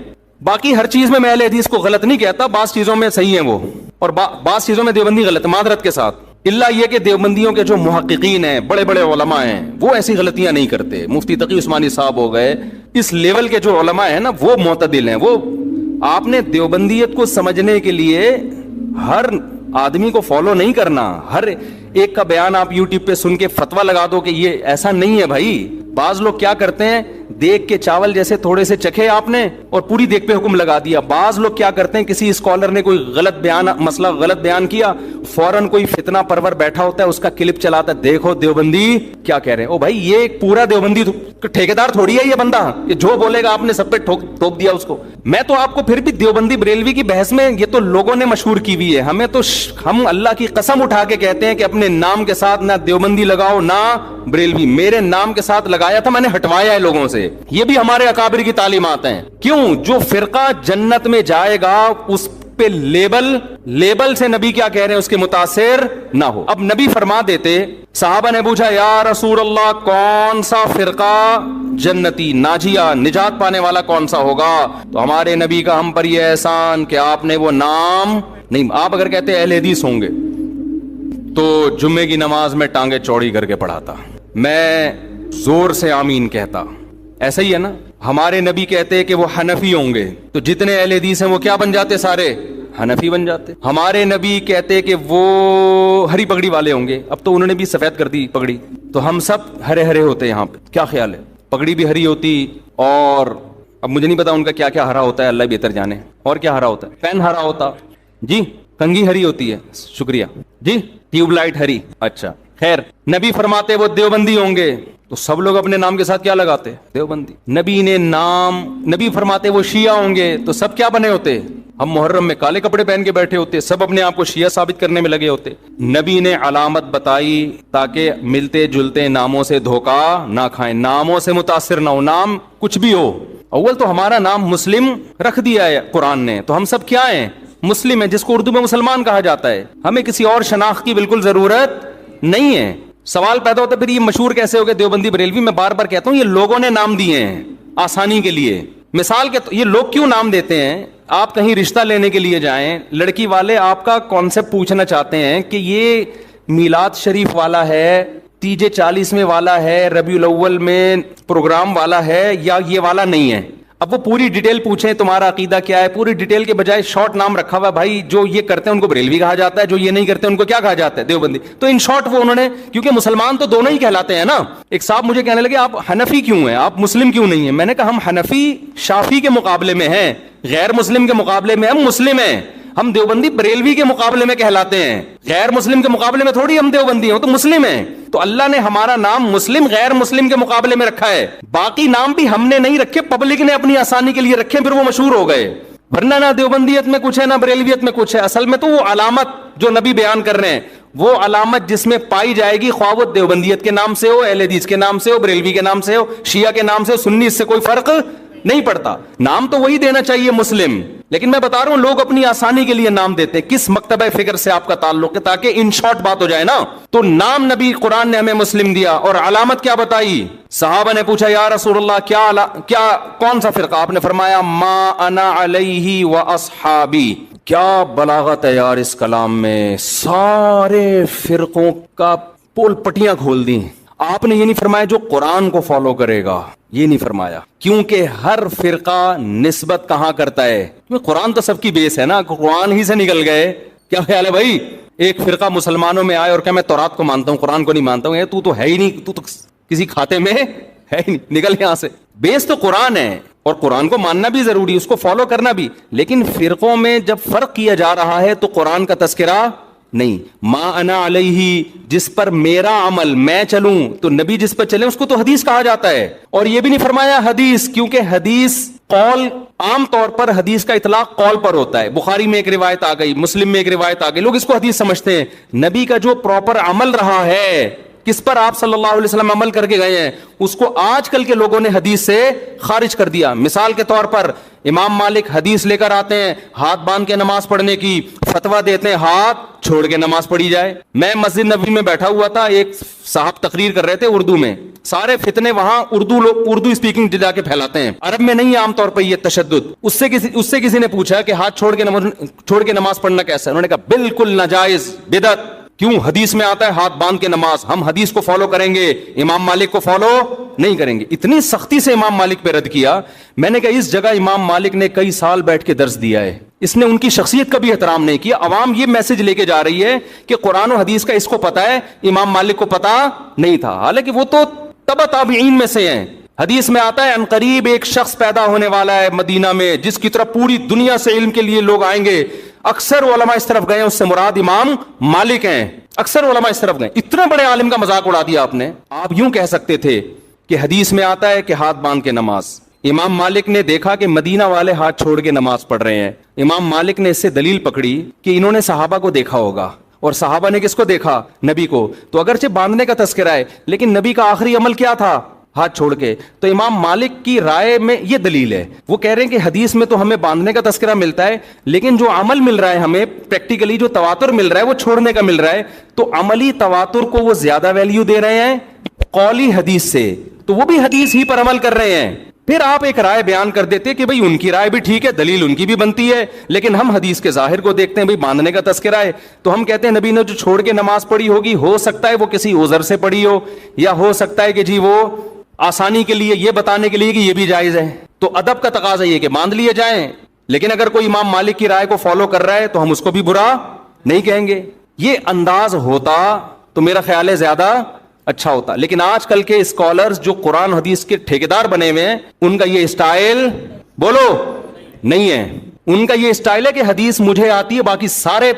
باقی ہر چیز میں اہل حدیث کو غلط نہیں کہتا، بعض چیزوں میں صحیح ہیں وہ، اور بعض چیزوں میں دیوبندی غلط، معذرت کے ساتھ. اللہ یہ کہ دیوبندیوں کے جو محققین ہیں، بڑے بڑے علماء ہیں، وہ ایسی غلطیاں نہیں کرتے. مفتی تقی عثمانی صاحب ہو گئے، اس لیول کے جو علماء ہیں نا وہ معتدل ہیں. وہ آپ نے دیوبندیت کو سمجھنے کے لیے ہر آدمی کو فالو نہیں کرنا، ہر ایک کا بیان آپ یوٹیوب پہ سن کے فتویٰ لگا دو کہ یہ ایسا نہیں ہے بھائی. بعض لوگ کیا کرتے ہیں، دیکھ کے چاول جیسے تھوڑے سے چکھے آپ نے اور پوری دیکھ پہ حکم لگا دیا. بعض لوگ کیا کرتے ہیں، کسی اسکالر نے کوئی غلط بیان، مسئلہ غلط بیان کیا، فوراً کوئی فتنہ پرور بیٹھا ہوتا ہے اس کا کلپ چلاتا ہے، دیکھو دیوبندی کیا کہہ رہے ہیں. او بھائی یہ ایک پورا دیوبندی ٹھیکیدار تھوڑی ہے یہ بندہ، یہ جو بولے گا آپ نے سب پہ ٹھوک دیا اس کو. میں تو آپ کو پھر بھی دیوبندی بریلوی کی بحث میں یہ تو لوگوں نے مشہور کی ہوئی ہے، ہمیں تو ہم اللہ کی قسم اٹھا کے کہتے ہیں کہ اپنے نام کے ساتھ نہ دیوبندی لگاؤ نہ بریلوی. میرے نام کے ساتھ لگایا تھا، میں نے ہٹوایا ہے لوگوں سے. یہ بھی ہمارے اکابر کی تعلیمات ہیں. کیوں؟ جو فرقہ جنت میں جائے گا اس پہ لیبل سے نبی کیا کہہ رہے ہیں اس کے متاثر نہ ہو. اب نبی فرما دیتے، صحابہ نے پوچھا یا رسول اللہ کون سا فرقہ جنتی ناجیہ نجات پانے والا کون سا ہوگا؟ تو ہمارے نبی کا ہم پر یہ احسان کہ آپ نے وہ نام نہیں. آپ اگر کہتے اہل حدیث ہوں گے تو جمعے کی نماز میں ٹانگیں چوڑی کر کے پڑھاتا، میں زور سے آمین کہتا. ایسا ہی ہے نا. ہمارے نبی کہتے کہ وہ حنفی ہوں گے تو جتنے اہل حدیث ہیں وہ کیا بن جاتے؟ سارے حنفی بن جاتے. ہمارے نبی کہتے کہ وہ ہری پگڑی والے ہوں گے، اب تو انہوں نے بھی سفید کر دی پگڑی، تو ہم سب ہرے ہرے ہوتے یہاں پہ. کیا خیال ہے؟ پگڑی بھی ہری ہوتی، اور اب مجھے نہیں پتا ان کا کیا کیا ہرا ہوتا ہے، اللہ بہتر جانے. اور کیا ہرا ہوتا ہے؟ پین ہرا ہوتا جی، کنگھی ہری ہوتی ہے، شکریہ جی، ٹیوب لائٹ ہری. اچھا خیر، نبی فرماتے وہ دیوبندی ہوں گے تو سب لوگ اپنے نام کے ساتھ کیا لگاتے؟ دیوبندی. نبی فرماتے وہ شیعہ ہوں گے تو سب کیا بنے ہوتے؟ ہم محرم میں کالے کپڑے پہن کے بیٹھے ہوتے، سب اپنے آپ کو شیعہ ثابت کرنے میں لگے ہوتے. نبی نے علامت بتائی تاکہ ملتے جلتے ناموں سے دھوکہ نہ کھائیں، ناموں سے متاثر نہ ہو. نام کچھ بھی ہو، اول تو ہمارا نام مسلم رکھ دیا ہے قرآن نے، تو ہم سب کیا ہیں؟ مسلم ہیں، جس کو اردو میں مسلمان کہا جاتا ہے. ہمیں کسی اور شناخت کی بالکل ضرورت نہیں ہے. سوال پیدا ہوتا ہے پھر یہ مشہور کیسے ہو گئے دیوبندی بریلوی؟ میں بار بار کہتا ہوں یہ لوگوں نے نام دیے ہیں آسانی کے لیے. مثال کے یہ لوگ کیوں نام دیتے ہیں؟ آپ کہیں رشتہ لینے کے لیے جائیں، لڑکی والے آپ کا کانسیپٹ پوچھنا چاہتے ہیں کہ یہ میلاد شریف والا ہے، تیجے 40ویں والا ہے، ربیع الاول میں پروگرام والا ہے، یا یہ والا نہیں ہے. اب وہ پوری ڈیٹیل پوچھیں تمہارا عقیدہ کیا ہے، پوری ڈیٹیل کے بجائے شارٹ نام رکھا ہوا ہے. بھائی جو یہ کرتے ہیں ان کو بریلوی کہا جاتا ہے، جو یہ نہیں کرتے ان کو کیا کہا جاتا ہے؟ دیوبندی. تو ان شارٹ وہ انہوں نے، کیونکہ مسلمان تو دونوں ہی کہلاتے ہیں نا. ایک صاحب مجھے کہنے لگے آپ حنفی کیوں ہیں، آپ مسلم کیوں نہیں ہیں؟ میں نے کہا ہم حنفی شافی کے مقابلے میں ہیں، غیر مسلم کے مقابلے میں ہم مسلم ہیں. ہم دیوبندی بریلوی کے مقابلے میں کہلاتے ہیں، غیر مسلم کے مقابلے میں تھوڑی ہم دیوبندی ہیں، تو مسلم ہیں. تو اللہ نے ہمارا نام مسلم غیر مسلم کے مقابلے میں رکھا ہے. باقی نام بھی ہم نے نہیں رکھے، پبلک نے اپنی آسانی کے لیے رکھے، پھر وہ مشہور ہو گئے. ورنہ نہ دیوبندیت میں کچھ ہے نہ بریلویت میں کچھ ہے. اصل میں تو وہ علامت جو نبی بیان کر رہے ہیں، وہ علامت جس میں پائی جائے گی، خواہ وہ دیوبندیت کے نام سے ہو، اہل حدیث کے نام سے ہو، بریلوی کے نام سے ہو، شیعہ کے نام سے ہو، سنی، اس سے کوئی فرق نہیں پڑتا. نام تو وہی دینا چاہیے، مسلم. لیکن میں بتا رہا ہوں لوگ اپنی آسانی کے لیے نام دیتے. کس مکتبہ فکر سے آپ کا تعلق ہے؟ تاکہ ان شارٹ بات ہو جائے نا. تو نام نبی قرآن نے ہمیں مسلم دیا، اور علامت کیا بتائی؟ صحابہ نے پوچھا یا رسول اللہ کیا کون سا فرقہ؟ آپ نے فرمایا ما انا علیہ و اصحابی. کیا بلاغت ہے یار اس کلام میں، سارے فرقوں کا پول پٹیاں کھول دی. آپ نے یہ نہیں فرمایا جو قرآن کو فالو کرے گا، یہ نہیں فرمایا، کیونکہ ہر فرقہ نسبت کہاں کرتا ہے؟ کیونکہ قرآن تو سب کی بیس ہے نا، قرآن ہی سے نکل گئے. کیا خیال ہے بھائی؟ ایک فرقہ مسلمانوں میں آئے اور کہ میں تورات کو مانتا ہوں، قرآن کو نہیں مانتا ہوں، تو ہے ہی نہیں، تو کسی کھاتے میں ہے ہی نہیں، نکل یہاں سے. بیس تو قرآن ہے، اور قرآن کو ماننا بھی ضروری، اس کو فالو کرنا بھی. لیکن فرقوں میں جب فرق کیا جا رہا ہے تو قرآن کا تذکرہ نہیں. ما انا علیہ، جس پر میرا عمل، میں چلوں، تو نبی جس پر چلے اس کو تو حدیث کہا جاتا ہے. اور یہ بھی نہیں فرمایا حدیث، کیونکہ حدیث قول، عام طور پر حدیث کا اطلاق قول پر ہوتا ہے. بخاری میں ایک روایت آ گئی، مسلم میں ایک روایت آ گئی، لوگ اس کو حدیث سمجھتے ہیں. نبی کا جو پراپر عمل رہا ہے، کس پر آپ صلی اللہ علیہ وسلم عمل کر کے گئے ہیں، اس کو آج کل کے لوگوں نے حدیث سے خارج کر دیا. مثال کے طور پر امام مالک حدیث لے کر آتے ہیں ہاتھ باندھ کے نماز پڑھنے کی، فتویٰ دیتے ہیں ہاتھ چھوڑ کے نماز پڑھی جائے. میں مسجد نبوی میں بیٹھا ہوا تھا، ایک صاحب تقریر کر رہے تھے اردو میں. سارے فتنے وہاں اردو اسپیکنگ جا کے پھیلاتے ہیں، عرب میں نہیں عام طور پر یہ تشدد. اس سے کسی نے پوچھا کہ ہاتھ چھوڑ کے نماز پڑھنا کیسا ہے؟ انہوں نے کہا بالکل ناجائز، بدعت. کیوں؟ حدیث میں آتا ہے ہاتھ باندھ کے نماز، ہم حدیث کو فالو کریں گے، امام مالک کو فالو نہیں کریں گے. اتنی سختی سے امام مالک پہ رد کیا. میں نے کہا اس جگہ امام مالک نے کئی سال بیٹھ کے درس دیا ہے، اس نے ان کی شخصیت کا بھی احترام نہیں کیا. عوام یہ میسج لے کے جا رہی ہے کہ قرآن و حدیث کا اس کو پتا ہے، امام مالک کو پتا نہیں تھا، حالانکہ وہ تو تبع تابعین میں سے ہیں. حدیث میں آتا ہے ان قریب ایک شخص پیدا ہونے والا ہے مدینہ میں جس کی طرف پوری دنیا سے علم کے لیے لوگ آئیں گے. اکثر علماء اس طرف گئے، اس سے مراد امام مالک ہیں. اکثر علماء اس طرف گئے. اتنے بڑے عالم کا مذاق اڑا دیا آپ نے. آپ یوں کہہ سکتے تھے کہ حدیث میں آتا ہے کہ ہاتھ باندھ کے نماز. امام مالک نے دیکھا کہ مدینہ والے ہاتھ چھوڑ کے نماز پڑھ رہے ہیں. امام مالک نے اس سے دلیل پکڑی کہ انہوں نے صحابہ کو دیکھا ہوگا، اور صحابہ نے کس کو دیکھا؟ نبی کو. تو اگرچہ باندھنے کا تذکرہ ہے، لیکن نبی کا آخری عمل کیا تھا؟ ہاتھ چھوڑ کے. تو امام مالک کی رائے میں یہ دلیل ہے. وہ کہہ رہے ہیں کہ حدیث میں تو ہمیں باندھنے کا تذکرہ ملتا ہے، لیکن جو عمل مل رہا ہے ہمیں پریکٹیکلی، جو تواتر مل رہا ہے وہ چھوڑنے کا مل رہا ہے. تو عملی تواتر کو وہ زیادہ ویلیو دے رہے ہیں قولی حدیث سے، تو وہ بھی حدیث ہی پر عمل کر رہے ہیں. پھر آپ ایک رائے بیان کر دیتے کہ بھئی ان کی رائے بھی ٹھیک ہے، دلیل ان کی بھی بنتی ہے، لیکن ہم حدیث کے ظاہر کو دیکھتے ہیں، بھئی باندھنے کا تذکرہ ہے تو ہم کہتے ہیں نبی نے جو چھوڑ کے نماز پڑھی ہوگی، ہو سکتا ہے وہ کسی عذر سے پڑھی ہو، یا ہو سکتا ہے کہ جی وہ آسانی کے لیے، یہ بتانے کے لیے کہ یہ بھی جائز ہے. تو ادب کا تقاضا یہ کہ باندھ لیے جائیں. لیکن اگر کوئی امام مالک کی رائے کو فالو کر رہا ہے تو ہم اس کو بھی برا نہیں کہیں گے. یہ انداز ہوتا تو میرا خیال ہے زیادہ اچھا ہوتا. لیکن آج کل کے اسکالرز جو قرآن حدیث کے ٹھیکیدار بنے ہوئے ہیں، ان کا یہ اسٹائل بولو نہیں ہے. ان کا یہ اسٹائل ہے کہ حدیث مجھے آتی ہے، باقی سارے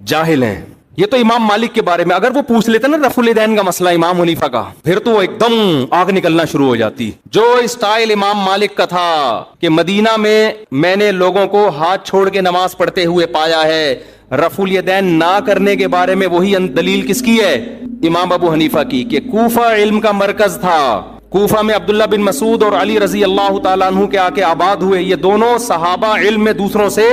جاہل ہیں. یہ تو امام مالک کے بارے میں اگر وہ پوچھ لیتے نا رفع الیدین کا مسئلہ امام حنیفہ کا، پھر تو وہ ایک دم آگ نکلنا شروع ہو جاتی. جو اسٹائل امام مالک کا تھا کہ مدینہ میں نے لوگوں کو ہاتھ چھوڑ کے نماز پڑھتے ہوئے پایا ہے، رفع الیدین نہ کرنے کے بارے میں وہی دلیل کس کی ہے؟ امام ابو حنیفہ کی، کہ کوفہ علم کا مرکز تھا. کوفہ میں عبداللہ بن مسعود اور علی رضی اللہ تعالیٰ عنہ کے آ کے آباد ہوئے. یہ دونوں صحابہ علم میں دوسروں سے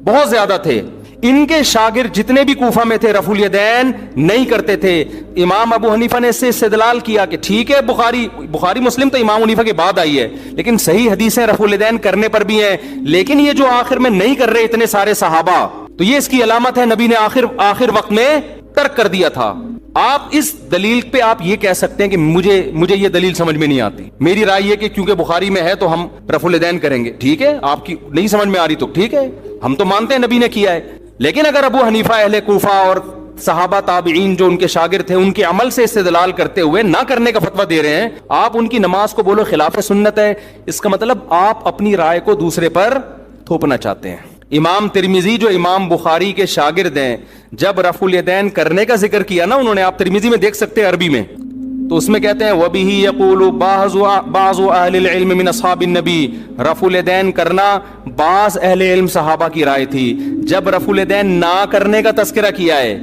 بہت زیادہ تھے. ان کے شاگرد جتنے بھی کوفہ میں تھے رفع الیدین نہیں کرتے تھے. امام ابو حنیفہ نے اس سے استدلال کیا کہ ٹھیک ہے بخاری مسلم تو امام حنیفہ کے بعد آئی ہے، لیکن صحیح حدیثیں رفع الیدین کرنے پر بھی ہیں. لیکن یہ جو آخر میں نہیں کر رہے اتنے سارے صحابہ، تو یہ اس کی علامت ہے نبی نے آخر وقت میں ترک کر دیا تھا. آپ اس دلیل پہ آپ یہ کہہ سکتے ہیں کہ مجھے یہ دلیل سمجھ میں نہیں آتی، میری رائے یہ کہ کیونکہ بخاری میں ہے تو ہم رفع الیدین کریں گے. ٹھیک ہے، آپ کی نہیں سمجھ میں آ رہی تو ٹھیک ہے، ہم تو مانتے ہیں نبی نے کیا ہے. لیکن اگر ابو حنیفہ اہل کوفہ اور صحابہ تابعین جو ان کے شاگرد تھے ان کے عمل سے استدلال کرتے ہوئے نہ کرنے کا فتویٰ دے رہے ہیں، آپ ان کی نماز کو بولو خلاف سنت ہے، اس کا مطلب آپ اپنی رائے کو دوسرے پر تھوپنا چاہتے ہیں. امام ترمذی جو امام بخاری کے شاگرد ہیں، جب رفع الیدین کرنے کا ذکر کیا نا انہوں نے، آپ ترمذی میں دیکھ سکتے ہیں عربی میں، تو اس میں کہتے ہیں وَبِهِ يَقُولُ بَعْضُ أَهْلِ الْعِلْمِ مِنْ أَصْحَابِ النَّبِي، رفع الیدین کرنا بعض اہل علم صحابہ کی رائے تھی۔ جب رفع الیدین نہ کرنے کا تذکرہ کیا ہے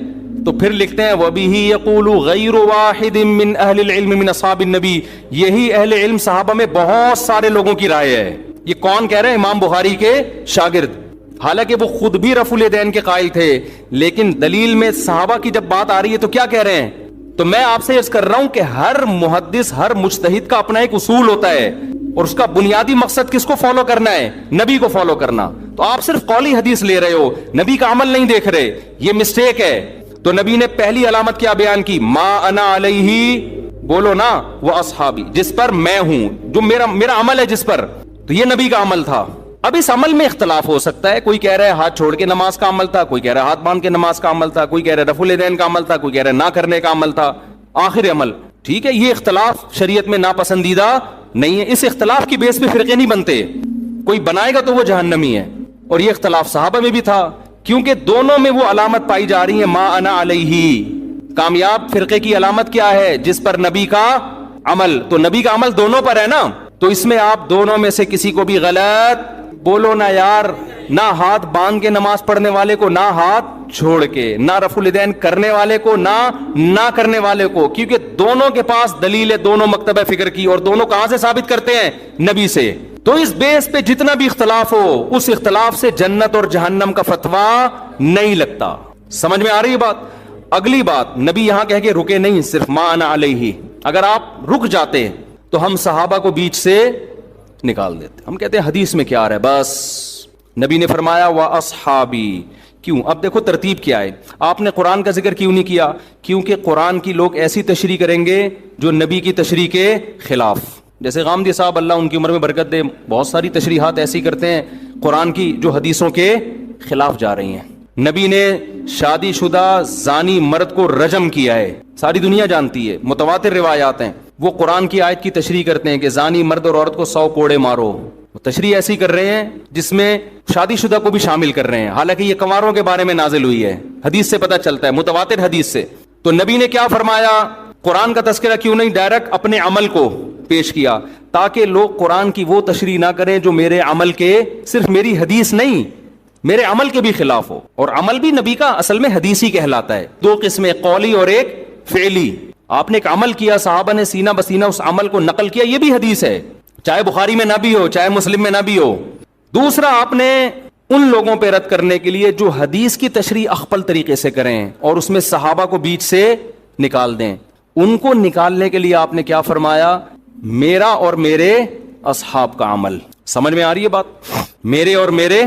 تو پھر لکھتے ہیں وَبِهِ يَقُولُ غَيْرُ وَاحِدٍ مِّنْ أَهْلِ الْعِلْمِ مِنْ أَصْحَابِ النَّبِي، یہی اہل علم صحابہ میں بہت سارے لوگوں کی رائے ہے۔ یہ کون کہہ رہے ہیں؟ امام بخاری کے شاگرد، حالانکہ وہ خود بھی رفع الیدین کے قائل تھے، لیکن دلیل میں صحابہ کی جب بات آ رہی ہے تو کیا کہہ رہے ہیں؟ تو میں آپ سے عرض کر رہا ہوں کہ ہر محدث، ہر مجتہد کا اپنا ایک اصول ہوتا ہے، اور اس کا بنیادی مقصد کس کو فالو کرنا ہے؟ نبی کو فالو کرنا۔ تو آپ صرف قولی حدیث لے رہے ہو، نبی کا عمل نہیں دیکھ رہے، یہ مسٹیک ہے۔ تو نبی نے پہلی علامت کیا بیان کی؟ ما انا علیہ، بولو نا، وہ اصحابی، جس پر میں ہوں، جو میرا عمل ہے جس پر، تو یہ نبی کا عمل تھا۔ اب اس عمل میں اختلاف ہو سکتا ہے، کوئی کہہ رہا ہے ہاتھ چھوڑ کے نماز کا عمل تھا، کوئی کہہ رہا ہے ہاتھ باندھ کے نماز کا عمل تھا، کوئی کہہ رہا ہے رفع الیدین کا عمل تھا، کوئی کہہ رہا ہے نہ کرنے کا عمل تھا، آخر عمل، ٹھیک ہے۔ یہ اختلاف شریعت میں ناپسندیدہ نہیں ہے، اس اختلاف کی بیس پہ فرقے نہیں بنتے، کوئی بنائے گا تو وہ جہنمی ہے۔ اور یہ اختلاف صحابہ میں بھی تھا، کیونکہ دونوں میں وہ علامت پائی جا رہی ہے ما انا علیہ۔ کامیاب فرقے کی علامت کیا ہے؟ جس پر نبی کا عمل، تو نبی کا عمل دونوں پر ہے نا، تو اس میں آپ دونوں میں سے کسی کو بھی غلط بولو نا یار، نہ ہاتھ باندھ کے نماز پڑھنے والے کو، نہ ہاتھ چھوڑ کے، نہ رفع الیدین کرنے والے کو، نہ کرنے والے کو، کیونکہ دونوں کے پاس دلیل ہے، دونوں مکتبہ فکر کی، اور دونوں کہاں سے ثابت کرتے ہیں؟ نبی سے۔ تو اس بیس پہ جتنا بھی اختلاف ہو، اس اختلاف سے جنت اور جہنم کا فتویٰ نہیں لگتا۔ سمجھ میں آ رہی ہے بات؟ اگلی بات، نبی یہاں کہہ کے رکے نہیں صرف ما انا علیہ، اگر آپ رک جاتے تو ہم صحابہ کو بیچ سے نکال دیتے، ہم کہتے ہیں حدیث میں کیا آ رہا ہے، بس نبی نے فرمایا وَأَصْحَابِي۔ کیوں؟ اب دیکھو ترتیب کیا ہے، آپ نے قرآن کا ذکر کیوں نہیں کیا؟ کیونکہ قرآن کی لوگ ایسی تشریح کریں گے جو نبی کی تشریح کے خلاف، جیسے غامدی صاحب اللہ ان کی عمر میں برکت دے، بہت ساری تشریحات ایسی کرتے ہیں قرآن کی جو حدیثوں کے خلاف جا رہی ہیں۔ نبی نے شادی شدہ زانی مرد کو رجم کیا ہے، ساری دنیا جانتی ہے، متواتر روایات ہیں، وہ قرآن کی آیت کی تشریح کرتے ہیں کہ زانی مرد اور عورت کو 100 کوڑے مارو، تشریح ایسی کر رہے ہیں جس میں شادی شدہ کو بھی شامل کر رہے ہیں، حالانکہ یہ کنواروں کے بارے میں نازل ہوئی ہے، حدیث سے پتہ چلتا ہے، متواتر حدیث سے۔ تو نبی نے کیا فرمایا؟ قرآن کا تذکرہ کیوں نہیں ڈائریکٹ اپنے عمل کو پیش کیا، تاکہ لوگ قرآن کی وہ تشریح نہ کریں جو میرے عمل کے، صرف میری حدیث نہیں، میرے عمل کے بھی خلاف ہو۔ اور عمل بھی نبی کا اصل میں حدیثی کہلاتا ہے، دو قسمیں، قولی اور ایک فعلی۔ آپ نے ایک عمل کیا، صحابہ نے سینہ بسینہ اس عمل کو نقل کیا، یہ بھی حدیث ہے، چاہے بخاری میں نہ بھی ہو، چاہے مسلم میں نہ بھی ہو۔ دوسرا، آپ نے ان لوگوں پہ رد کرنے کے لیے جو حدیث کی تشریح اخپل طریقے سے کریں اور اس میں صحابہ کو بیچ سے نکال دیں، ان کو نکالنے کے لیے آپ نے کیا فرمایا؟ میرا اور میرے اصحاب کا عمل۔ سمجھ میں آ رہی ہے بات؟ میرے اور میرے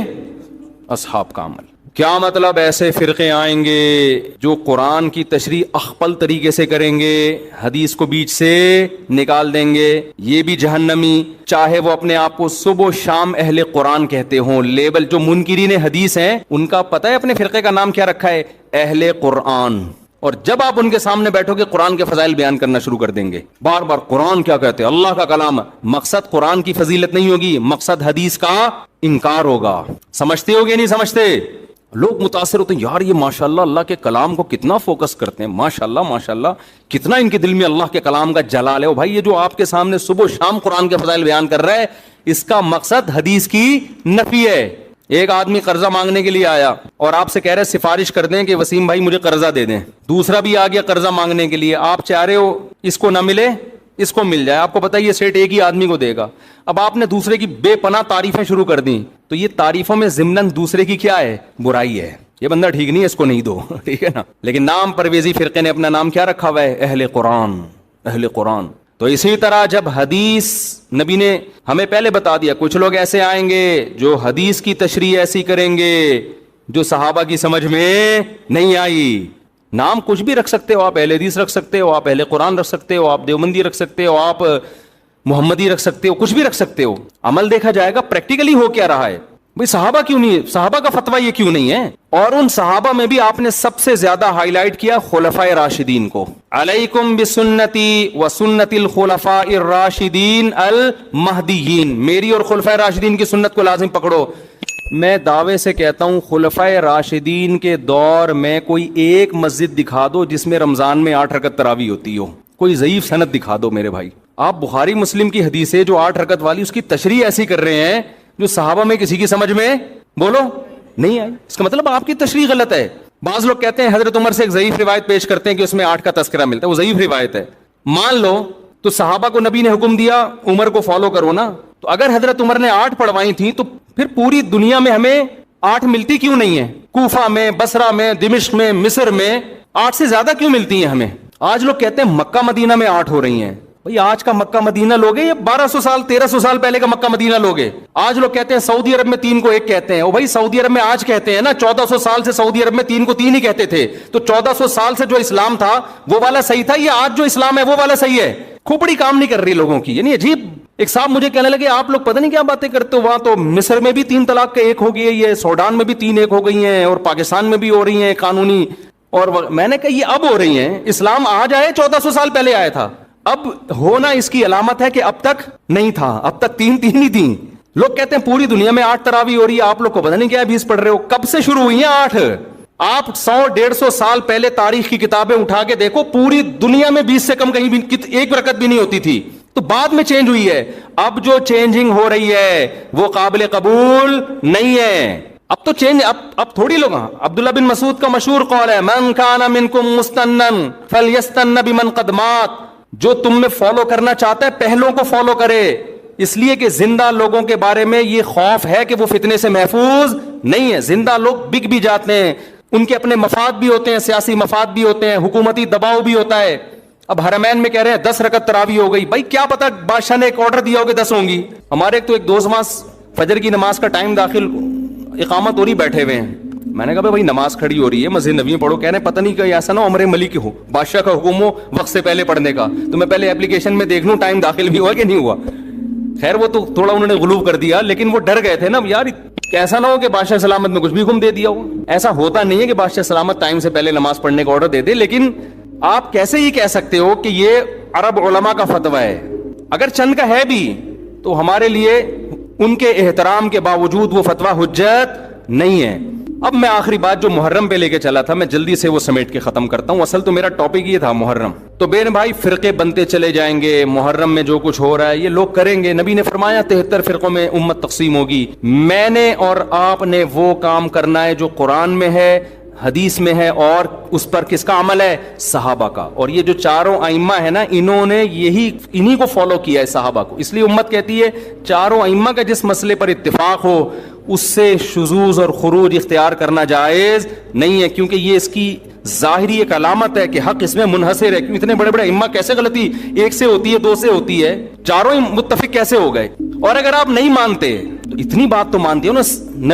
اصحاب کا عمل۔ کیا مطلب؟ ایسے فرقے آئیں گے جو قرآن کی تشریح اخپل طریقے سے کریں گے، حدیث کو بیچ سے نکال دیں گے، یہ بھی جہنمی، چاہے وہ اپنے آپ کو صبح و شام اہل قرآن کہتے ہوں۔ لیبل جو منکرین حدیث ہیں ان کا پتہ ہے اپنے فرقے کا نام کیا رکھا ہے؟ اہل قرآن۔ اور جب آپ ان کے سامنے بیٹھو گے قرآن کے فضائل بیان کرنا شروع کر دیں گے، بار بار قرآن کیا کہتے ہیں، اللہ کا کلام۔ مقصد قرآن کی فضیلت نہیں ہوگی، مقصد حدیث کا انکار ہوگا۔ سمجھتے ہوگے نہیں سمجھتے؟ لوگ متاثر ہوتے ہیں، یار یہ ماشاءاللہ اللہ کے کلام کو کتنا فوکس کرتے ہیں، ماشاءاللہ ماشاءاللہ کتنا ان کے دل میں اللہ کے کلام کا جلال ہے۔ او بھائی، یہ جو آپ کے سامنے صبح و شام قرآن کے فضائل بیان کر رہا ہے، اس کا مقصد حدیث کی نفی ہے۔ ایک آدمی قرضہ مانگنے کے لیے آیا اور آپ سے کہہ رہے سفارش کر دیں کہ وسیم بھائی مجھے قرضہ دے دیں۔ دوسرا بھی آ گیا قرضہ مانگنے کے لیے، آپ چاہ رہے ہو اس کو نہ ملے اس کو مل جائے، آپ کو پتہ ہے یہ سیٹ ایک ہی آدمی کو دے گا۔ اب آپ نے دوسرے کی بے پناہ تعریفیں شروع کر دیں، تو یہ تعریفوں میں ضمناً دوسرے کی کیا ہے؟ برائی ہے، یہ بندہ ٹھیک نہیں ہے، اس کو نہیں دو، ٹھیک ہے نا۔ لیکن نام پرویزی فرقے نے اپنا نام کیا رکھا ہوا ہے؟ اہل قرآن، اہل قرآن۔ تو اسی طرح جب حدیث، نبی نے ہمیں پہلے بتا دیا کچھ لوگ ایسے آئیں گے جو حدیث کی تشریح ایسی کریں گے جو صحابہ کی سمجھ میں نہیں آئی۔ نام کچھ بھی رکھ سکتے ہو آپ، اہل حدیث رکھ سکتے ہو، آپ اہل قرآن رکھ سکتے ہو، آپ دیوبندی رکھ سکتے ہو، آپ محمدی رکھ سکتے ہو، کچھ بھی رکھ سکتے ہو۔ عمل دیکھا جائے گا پریکٹیکلی ہو کیا رہا ہے۔ بھئی صحابہ کیوں نہیں ہے؟ صحابہ کا فتویٰ یہ کیوں نہیں ہے؟ اور ان صحابہ میں بھی آپ نے سب سے زیادہ ہائی لائٹ کیا خلفائے راشدین کو۔ علیکم بسنتی وسنت الخلفاء الراشدین المہدیین، میری اور خلفائے راشدین کی سنت کو لازم پکڑو۔ میں دعوے سے کہتا ہوں خلفائے راشدین کے دور میں کوئی ایک مسجد دکھا دو جس میں رمضان میں 8 رکعت تراویح ہوتی ہو. کوئی ضعیف سند دکھا دو میرے بھائی. آپ بخاری مسلم کی حدیث ہے جو 8 رکعت والی, اس کی تشریح ایسی کر رہے ہیں جو صحابہ میں کسی کی سمجھ میں بولو نہیں آئی. اس کا مطلب آپ کی تشریح غلط ہے. بعض لوگ کہتے ہیں حضرت عمر سے ایک ضعیف روایت پیش کرتے ہیں کہ اس میں 8 کا تذکرہ ملتا ہے, وہ ضعیف روایت ہے. مان لو تو صحابہ کو نبی نے حکم دیا عمر کو فالو کرو نا, تو اگر حضرت عمر نے 8 پڑھوائی تھیں تو پھر پوری دنیا میں ہمیں 8 ملتی کیوں نہیں ہے؟ کوفہ میں, بصرہ میں, دمشق میں, مصر میں 8 سے زیادہ کیوں ملتی ہیں ہمیں؟ آج لوگ کہتے ہیں مکہ مدینہ میں 8 ہو رہی ہیں. بھئی آج کا مکہ مدینہ لوگے یا 1200 سال 1300 سال پہلے کا مکہ مدینہ لوگے؟ آج لوگ کہتے ہیں سعودی عرب میں 3 کو 1 کہتے ہیں. او بھائی سعودی عرب میں آج کہتے ہیں نا, 1400 سال سے سعودی عرب میں 3 کو 3 ہی کہتے تھے. تو 1400 سال سے جو اسلام تھا وہ والا صحیح تھا یا آج جو اسلام ہے وہ والا صحیح ہے؟ کھوپڑی کام نہیں کر رہی لوگوں کی. یعنی عجیب. ایک صاحب مجھے کہنے لگے آپ لوگ پتہ نہیں کیا باتیں کرتے ہو, وہاں تو مصر میں بھی 3 طلاق کے 1 ہو گئی ہے, سوڈان میں بھی 3 1 ہو گئی ہیں, اور پاکستان میں بھی ہو رہی ہیں قانونی. اور میں نے کہا یہ اب ہو رہی ہیں, اسلام آج آئے 1400 سال پہلے آیا تھا. اب ہونا اس کی علامت ہے کہ اب تک نہیں تھا, اب تک 3 ہی تھیں. لوگ کہتے ہیں پوری دنیا میں 8 تراویح ہو رہی ہے, آپ لوگ کو پتہ نہیں کیا 20 پڑھ رہے ہو. کب سے شروع ہوئی ہیں 8؟ آپ 100-150 سال پہلے تاریخ کی کتابیں اٹھا کے دیکھو, پوری دنیا میں 20 سے کم کہیں بھی 1 رکعت بھی نہیں ہوتی تھی. تو بعد میں چینج ہوئی ہے. اب جو چینجنگ ہو رہی ہے وہ قابل قبول نہیں ہے. اب تو چینج اب تھوڑی لوگ. عبداللہ بن مسعود کا مشہور قول ہے من کان منکم مستنن فلیستن بمن قد مات. جو تم میں فالو کرنا چاہتا ہے پہلوں کو فالو کرے, اس لیے کہ زندہ لوگوں کے بارے میں یہ خوف ہے کہ وہ فتنے سے محفوظ نہیں ہے. زندہ لوگ بک بھی جاتے ہیں, ان کے اپنے مفاد بھی ہوتے ہیں, سیاسی مفاد بھی ہوتے ہیں, حکومتی دباؤ بھی ہوتا ہے. اب حرمین میں کہہ رہے ہیں 10 رکعت تراویح ہو گئی. بھائی کیا پتا بادشاہ نے ایک آرڈر دیا ہو کہ 10 ہوں گی. ہمارے ایک دوست فجر کی نماز کا ٹائم داخل, اقامت ہو رہی, بیٹھے ہوئے ہیں. میں نے کہا بھائی نماز کھڑی ہو رہی ہے, مسجد نبوی میں پڑھو. کہہ رہے ہیں پتہ نہیں کہ ایسا نہ عمر ملک ہو, بادشاہ کا حکم ہو وقت سے پہلے پڑھنے کا, تو میں پہلے اپلیکیشن میں دیکھ لوں ٹائم داخل بھی ہوا کہ نہیں ہوا. خیر وہ تو تھوڑا انہوں نے غلو کر دیا, لیکن وہ ڈر گئے تھے نا یار کیسا نہ ہو کہ بادشاہ سلامت میں کچھ بھی حکم دے دیا ہو. ایسا ہوتا نہیں ہے کہ بادشاہ سلامت ٹائم سے پہلے نماز پڑھنے کا آرڈر دے دے. لیکن آپ کیسے ہی کہہ سکتے ہو کہ یہ عرب علماء کا فتویٰ ہے؟ اگر چند کا ہے بھی تو ہمارے لیے ان کے احترام کے باوجود وہ فتویٰ حجت نہیں ہے. اب میں آخری بات جو محرم پہ لے کے چلا تھا, میں جلدی سے وہ سمیٹ کے ختم کرتا ہوں. اصل تو میرا ٹاپک یہ تھا محرم. تو میرے بھائی فرقے بنتے چلے جائیں گے, محرم میں جو کچھ ہو رہا ہے یہ لوگ کریں گے. نبی نے فرمایا 73 فرقوں میں امت تقسیم ہوگی. میں نے اور آپ نے وہ کام کرنا ہے جو قرآن میں ہے, حدیث میں ہے, اور اس پر کس کا عمل ہے؟ صحابہ کا. اور یہ جو چاروں ائمہ ہے نا, انہوں نے انہی کو فالو کیا ہے, صحابہ کو. اس لیے امت کہتی ہے چاروں ائمہ کا جس مسئلے پر اتفاق ہو اس سے شذوذ اور خروج اختیار کرنا جائز نہیں ہے, کیونکہ یہ اس کی ظاہری ایک علامت ہے کہ حق اس میں منحصر ہے. کیوں اتنے بڑے بڑے ائمہ کیسے غلطی 1 سے ہوتی ہے, 2 سے ہوتی ہے, چاروں ہی متفق کیسے ہو گئے؟ اور اگر آپ نہیں مانتے تو اتنی بات تو مانتے ہو نا,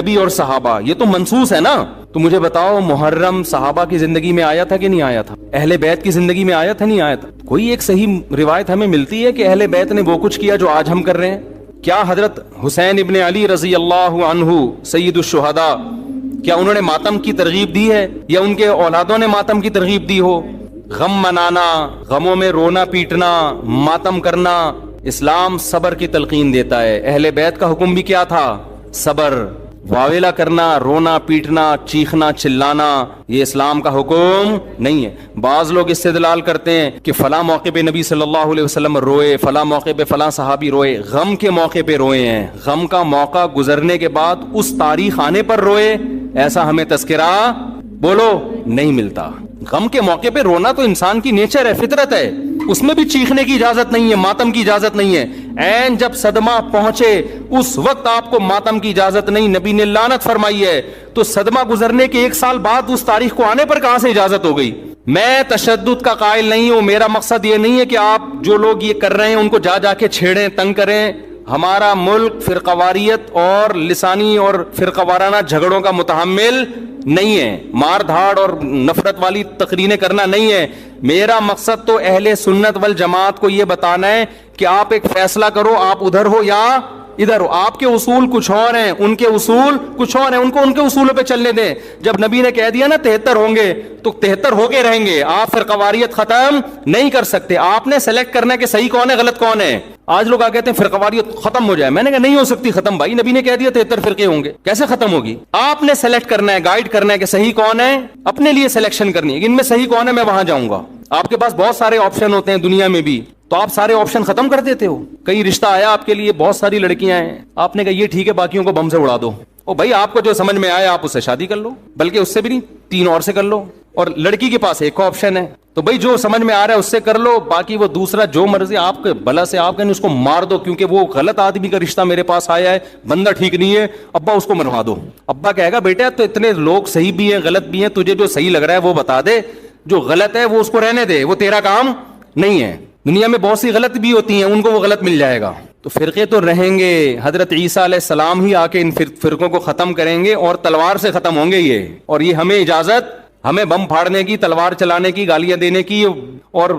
نبی اور صحابہ یہ تو منصوص ہے نا. تو مجھے بتاؤ محرم صحابہ کی زندگی میں آیا تھا کہ نہیں آیا تھا؟ اہل بیت کی زندگی میں آیا تھا نہیں آیا تھا؟ کوئی ایک صحیح روایت ہمیں ملتی ہے کہ اہل بیت نے وہ کچھ کیا جو آج ہم کر رہے ہیں؟ کیا حضرت حسین ابن علی رضی اللہ عنہ سید الشہداء, کیا انہوں نے ماتم کی ترغیب دی ہے یا ان کے اولادوں نے ماتم کی ترغیب دی ہو؟ غم منانا, غموں میں رونا پیٹنا, ماتم کرنا, اسلام صبر کی تلقین دیتا ہے. اہل بیت کا حکم بھی کیا تھا؟ صبر. واویلا کرنا, رونا پیٹنا, چیخنا چلانا یہ اسلام کا حکم نہیں ہے. بعض لوگ استدلال کرتے ہیں کہ فلاں موقع پہ نبی صلی اللہ علیہ وسلم روئے, فلاں موقع پہ فلاں صحابی روئے. غم کے موقع پہ روئے ہیں, غم کا موقع گزرنے کے بعد اس تاریخ آنے پر روئے, ایسا ہمیں تذکرہ بولو نہیں ملتا. غم کے موقع پہ رونا تو انسان کی نیچر ہے, فطرت ہے, اس میں بھی چیخنے کی اجازت نہیں ہے, ماتم کی اجازت نہیں ہے. این جب صدمہ پہنچے اس وقت آپ کو ماتم کی اجازت نہیں, نبی نے لعنت فرمائی ہے. تو صدمہ گزرنے کے 1 سال بعد اس تاریخ کو آنے پر کہاں سے اجازت ہو گئی؟ میں تشدد کا قائل نہیں ہوں, میرا مقصد یہ نہیں ہے کہ آپ جو لوگ یہ کر رہے ہیں ان کو جا کے چھیڑیں, تنگ کریں. ہمارا ملک فرقواریت اور لسانی اور فرقوارانہ جھگڑوں کا متحمل نہیں ہے, مار دھاڑ اور نفرت والی تقریریں کرنا نہیں ہے. میرا مقصد تو اہل سنت والجماعت کو یہ بتانا ہے کہ آپ ایک فیصلہ کرو, آپ ادھر ہو یا ادھر ہو. آپ کے اصول کچھ اور ہیں, ان کے اصول کچھ اور ہیں, ان کو ان کے اصولوں پہ چلنے دیں. جب نبی نے کہہ دیا نا 73 ہوں گے تو 73 ہو کے رہیں گے. آپ فرقواریت ختم نہیں کر سکتے. آپ نے سلیکٹ کرنا ہے کہ صحیح کون ہے غلط کون ہے. آج لوگ کہتے ہیں فرقواریت ختم ہو جائے. میں نے کہا نہیں ہو سکتی ختم بھائی, نبی نے کہہ دیا 73 فرقے ہوں گے, کیسے ختم ہوگی؟ آپ نے سلیکٹ کرنا ہے, گائیڈ کرنا ہے کہ صحیح کون ہے, اپنے لیے سلیکشن کرنی ہے. ان میں صحیح کون ہے میں وہاں جاؤں گا. آپ کے پاس بہت سارے آپشن ہوتے ہیں دنیا میں بھی, تو آپ سارے آپشن ختم کر دیتے ہو. کئی رشتہ آیا آپ کے لیے, بہت ساری لڑکیاں ہیں, آپ نے کہا یہ ٹھیک ہے باقیوں کو بم سے اڑا دو. او بھائی آپ کو جو سمجھ میں آیا آپ اس سے شادی کر لو, بلکہ اس سے بھی نہیں 3 اور سے کر لو. اور لڑکی کے پاس ایک آپشن ہے, تو بھائی جو سمجھ میں آ رہا ہے اس سے کر لو, باقی وہ دوسرا جو مرضی آپ کے بلا سے آپ کہیں اس کو مار دو, کیونکہ وہ غلط آدمی کا رشتہ میرے پاس آیا ہے, بندہ ٹھیک نہیں ہے, ابا اس کو مروا دو. ابا کہے گا بیٹا تو اتنے لوگ صحیح بھی ہیں غلط بھی ہیں, تجھے جو صحیح لگ رہا ہے وہ بتا دے, جو غلط ہے وہ اس کو رہنے دے, وہ تیرا کام نہیں ہے. دنیا میں بہت سی غلط بھی ہوتی ہیں, ان کو وہ غلط مل جائے گا. تو فرقے تو رہیں گے, حضرت عیسیٰ علیہ السلام ہی آ کے ان فرقوں کو ختم کریں گے, اور تلوار سے ختم ہوں گے یہ. اور یہ ہمیں اجازت, ہمیں بم پھاڑنے کی, تلوار چلانے کی, گالیاں دینے کی اور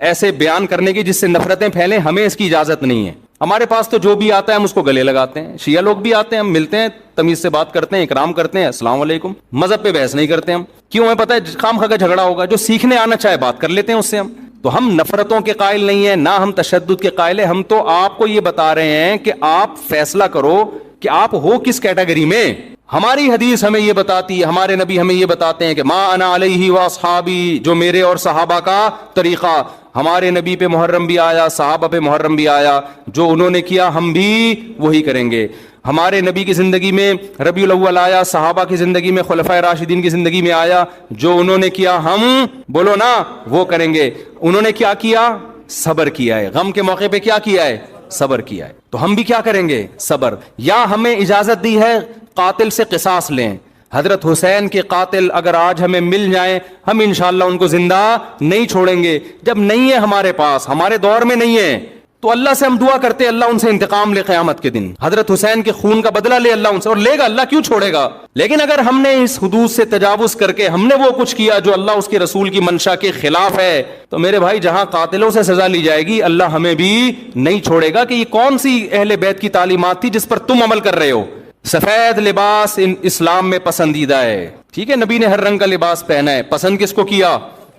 ایسے بیان کرنے کی جس سے نفرتیں پھیلیں, ہمیں اس کی اجازت نہیں ہے. ہمارے پاس تو جو بھی آتا ہے ہم اس کو گلے لگاتے ہیں. شیعہ لوگ بھی آتے ہیں, ہم ملتے ہیں, تمیز سے بات کرتے ہیں, اکرام کرتے ہیں, السلام علیکم. مذہب پہ بحث نہیں کرتے ہم, کیوں؟ ہمیں پتہ ہے خام خواہ کا جھگڑا ہوگا. جو سیکھنے آنا چاہے بات کر لیتے ہیں اس سے ہم. تو ہم نفرتوں کے قائل نہیں ہیں, نہ ہم تشدد کے قائل ہیں. ہم تو آپ کو یہ بتا رہے ہیں کہ آپ فیصلہ کرو کہ آپ ہو کس کیٹیگری میں. ہماری حدیث ہمیں یہ بتاتی ہے, ہمارے نبی ہمیں یہ بتاتے ہیں کہ ما انا علیہ واصحابی, جو میرے اور صحابہ کا طریقہ. ہمارے نبی پہ محرم بھی آیا, صحابہ پہ محرم بھی آیا, جو انہوں نے کیا ہم بھی وہی کریں گے. ہمارے نبی کی زندگی میں ربیع الاول آیا, صحابہ کی زندگی میں خلفائے راشدین کی زندگی میں آیا, جو انہوں نے کیا ہم بولو نا وہ کریں گے. انہوں نے کیا کیا؟ صبر کیا ہے. غم کے موقع پہ کیا کیا ہے؟ صبر کیا ہے. تو ہم بھی کیا کریں گے؟ صبر. یا ہمیں اجازت دی ہے قاتل سے قصاص لیں. حضرت حسین کے قاتل اگر آج ہمیں مل جائیں, ہم انشاءاللہ ان کو زندہ نہیں چھوڑیں گے. جب نہیں ہے ہمارے پاس, ہمارے دور میں نہیں ہے, تو اللہ سے ہم دعا کرتے اللہ ان سے انتقام لے قیامت کے دن. حضرت حسین کے خون کا بدلہ لے اللہ ان سے, اور لے گا, اللہ کیوں چھوڑے گا. لیکن اگر ہم نے اس حدود سے تجاوز کر کے ہم نے وہ کچھ کیا جو اللہ اس کے رسول کی منشا کے خلاف ہے, تو میرے بھائی جہاں قاتلوں سے سزا لی جائے گی, اللہ ہمیں بھی نہیں چھوڑے گا. کہ یہ کون سی اہل بیت کی تعلیمات تھی جس پر تم عمل کر رہے ہو. سفید لباس اسلام میں پسندیدہ ہے, ٹھیک ہے, نبی نے ہر رنگ کا لباس پہنا ہے. پسند کس کو کیا؟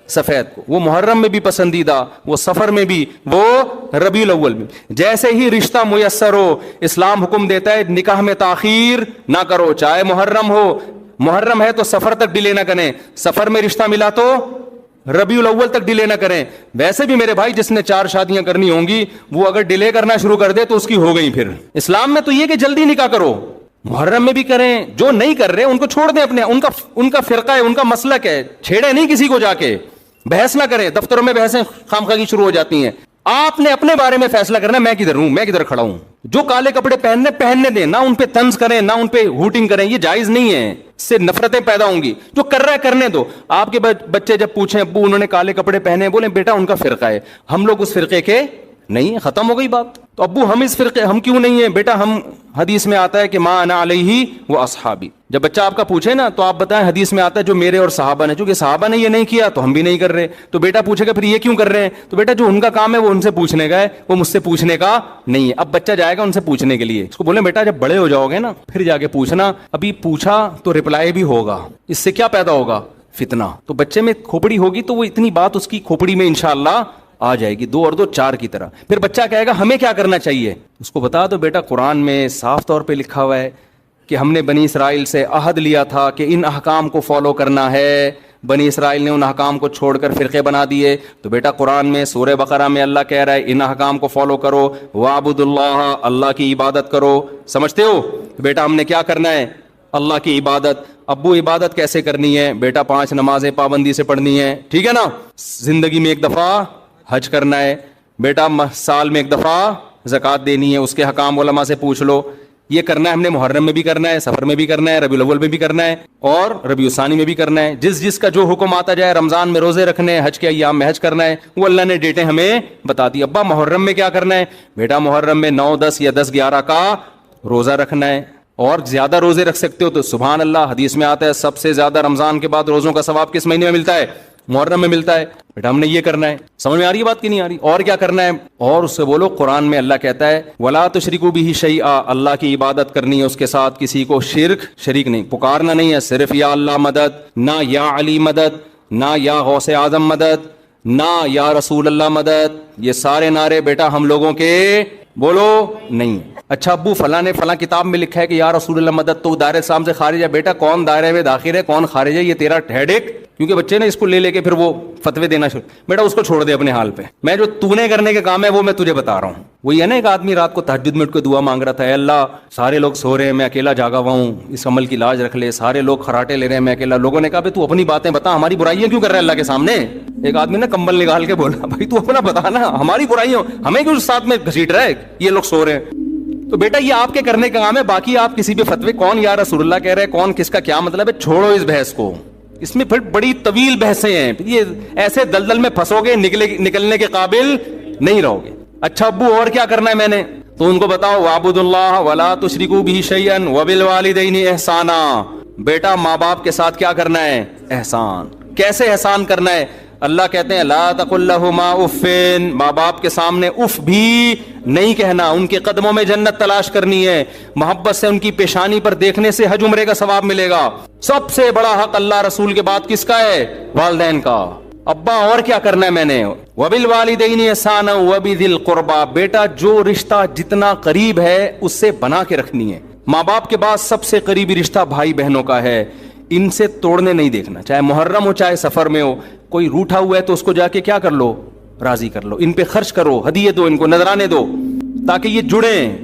سفید کو. وہ محرم میں بھی پسندیدہ, وہ سفر میں بھی, وہ ربیع الاول میں. جیسے ہی رشتہ میسر ہو, اسلام حکم دیتا ہے نکاح میں تاخیر نہ کرو, چاہے محرم ہو. محرم ہے تو سفر تک ڈیلے نہ کریں, سفر میں رشتہ ملا تو ربیع الاول تک ڈیلے نہ کریں. ویسے بھی میرے بھائی جس نے 4 شادیاں کرنی ہوں گی, وہ اگر ڈیلے کرنا شروع کر دے تو اس کی ہو گئی. پھر اسلام میں تو یہ کہ جلدی نکاح کرو, محرم میں بھی کریں. جو نہیں کر رہے ان کو چھوڑ دیں, اپنے ان کا فرقہ ہے, ان کا مسلک ہے, چھیڑے نہیں کسی کو, جا کے بحث نہ کریں. دفتروں میں بحثیں خامخواہ شروع ہو جاتی ہیں. آپ نے اپنے بارے میں فیصلہ کرنا, میں کدھر ہوں, میں کدھر کھڑا ہوں. جو کالے کپڑے پہننے دیں, نہ ان پہ طنز کریں, نہ ان پہ ہوٹنگ کریں, یہ جائز نہیں ہے, اس سے نفرتیں پیدا ہوں گی. جو کر رہا ہے کرنے دو. آپ کے بچے جب پوچھیں ابو انہوں نے کالے کپڑے پہنے, بولیں بیٹا ان کا فرقہ ہے, ہم لوگ اس فرقے کے نہیں ہے, ختم ہو گئی بات. تو ابو ہم اس فرقے ہم کیوں نہیں ہیں؟ بیٹا ہم, حدیث میں آتا ہے کہ ما انا علیہ و اصحابی. جب بچہ آپ کا پوچھے نا تو آپ بتائیں حدیث میں آتا ہے جو میرے اور صحابہ نے, چونکہ صحابہ نے یہ نہیں کیا تو ہم بھی نہیں کر رہے. تو بیٹا پوچھے گا پھر یہ کیوں کر رہے ہیں, تو بیٹا جو ان کا کام ہے وہ ان سے پوچھنے کا ہے, وہ مجھ سے پوچھنے کا نہیں ہے. اب بچہ جائے گا ان سے پوچھنے کے لیے, اس کو بولیں بیٹا جب بڑے ہو جاؤ گے نا پھر جا کے پوچھنا, ابھی پوچھا تو رپلائی بھی ہوگا, اس سے کیا پیدا ہوگا؟ فتنہ. تو بچے میں کھوپڑی ہوگی تو وہ اتنی بات اس کی کھوپڑی میں انشاءاللہ آ جائے گی, 2 اور 2 4 کی طرح. پھر بچہ کہے گا ہمیں کیا کرنا چاہیے, اس کو بتا دو بیٹا قرآن میں صاف طور پہ لکھا ہوا ہے کہ ہم نے بنی اسرائیل سے عہد لیا تھا کہ ان احکام کو فالو کرنا ہے. بنی اسرائیل نے ان احکام کو چھوڑ کر فرقے بنا دیے. تو بیٹا قرآن میں سورہ بقرہ میں اللہ کہہ رہا ہے ان احکام کو فالو کرو, وَاعْبُدُوا اللَّهَ, اللہ کی عبادت کرو. سمجھتے ہو؟ تو بیٹا ہم نے کیا کرنا ہے؟ اللہ کی عبادت. ابو عبادت کیسے کرنی ہے؟ بیٹا 5 نمازیں پابندی سے پڑھنی ہے, ٹھیک ہے نا. زندگی میں 1 دفعہ حج کرنا ہے. بیٹا سال میں 1 دفعہ زکوٰۃ دینی ہے, اس کے حکام علماء سے پوچھ لو. یہ کرنا ہے ہم نے, محرم میں بھی کرنا ہے, سفر میں بھی کرنا ہے, ربیع الاول میں بھی کرنا ہے, اور ربیع الثانی میں بھی کرنا ہے. جس کا جو حکم آتا جائے, رمضان میں روزے رکھنے, حج کے ایام میں حج کرنا ہے, وہ اللہ نے ڈیٹیں ہمیں بتا دی. ابا محرم میں کیا کرنا ہے؟ بیٹا محرم میں 9 10 یا 10 11 کا روزہ رکھنا ہے, اور زیادہ روزے رکھ سکتے ہو تو سبحان اللہ. حدیث میں آتا ہے سب سے زیادہ رمضان کے بعد روزوں کا ثواب کس مہینے میں ملتا ہے؟ محرم میں ملتا ہے بیٹا ہم نے یہ کرنا ہے. سمجھ میں آ رہی ہے بات کی نہیں آ رہی؟ اور کیا کرنا ہے؟ اور اس سے بولو قرآن میں اللہ کہتا ہے وَلَا تُشْرِكُوا بِهِ شَيْئًا، اللہ کی عبادت کرنی ہے اس کے ساتھ کسی کو شریک نہیں، پکارنا نہیں ہے صرف یا اللہ مدد، نہ یا علی مدد، نہ یا غوث اعظم مدد، نہ یا رسول اللہ مدد. یہ سارے نعرے بیٹا ہم لوگوں کے بولو نہیں. اچھا ابو فلاں نے فلاں کتاب میں لکھا ہے کہ یا رسول اللہ مدد تو دائرے اسلام سے خارج ہے. بیٹا کون دائرے میں داخل ہے کون خارج ہے یہ تیرا ہیڈیک، کیونکہ بچے نے اس کو لے کے پھر وہ فتوے دینا شروع. بیٹا اس کو چھوڑ دے اپنے حال پہ. میں جو تو نے کرنے کے کام ہے وہ میں تجھے بتا رہا ہوں. وہی ہے نا ایک آدمی رات کو تہجد میں اٹھ کے دعا مانگ رہا تھا، اے اللہ سارے لوگ سو رہے ہیں میں اکیلا جاگا ہوا ہوں، اس عمل کی لاج رکھ لے، سارے لوگ خراٹے لے رہے ہیں میں اکیلا. لوگوں نے کہا بھائی تو اپنی باتیں بتا، ہماری برائیاں کیوں کر رہا ہے اللہ کے سامنے؟ ایک آدمی نے کمبل نکال کے بولا بھائی تو اپنا بتا نا، ہماری برائیاں ہمیں کیوں ساتھ میں گھسیٹ رہا ہے، یہ لوگ سو رہے ہیں. تو بیٹا یہ آپ کے کرنے کا کام ہے، باقی آپ کسی بھی فتوے کون یا رسول اللہ کہہ رہے ہیں کون کس کا کیا مطلب ہے چھوڑو اس بحث کو. اس میں پھر بڑی طویل بحثیں ہیں، یہ ایسے دلدل میں پھنسو گے نکلنے کے قابل نہیں رہو گے. اچھا ابو اور کیا کرنا ہے میں نے؟ تو ان کو بتاؤ وَاعْبُدُوا اللَّهَ وَلَا تُشْرِكُوا بِهِ شَيْئًا وَبِالْوَالِدَيْنِ إِحْسَانًا. بیٹا ماں باپ کے ساتھ کیا کرنا ہے؟ احسان. کیسے احسان کرنا ہے؟ اللہ کہتے ہیں لا تقل لهما اف، ماں باپ کے سامنے اف بھی نہیں کہنا. ان کے قدموں میں جنت تلاش کرنی ہے، محبت سے ان کی پیشانی پر دیکھنے سے حج عمرے کا ثواب ملے گا. سب سے بڑا حق اللہ رسول کے بعد کس کا ہے؟ والدین کا. ابا اور کیا کرنا ہے میں نے؟ وبالوالدین احسانا وبذی القربى. بیٹا جو رشتہ جتنا قریب ہے اس سے بنا کے رکھنی ہے. ماں باپ کے بعد سب سے قریبی رشتہ بھائی بہنوں کا ہے، ان سے توڑنے نہیں دیکھنا، چاہے محرم ہو چاہے سفر میں ہو. کوئی روٹھا ہوا ہے تو اس کو جا کے کیا کر لو؟ راضی کر لو. ان پہ خرچ کرو، ہدیے دو، ان کو نذرانے دو تاکہ یہ جڑیں.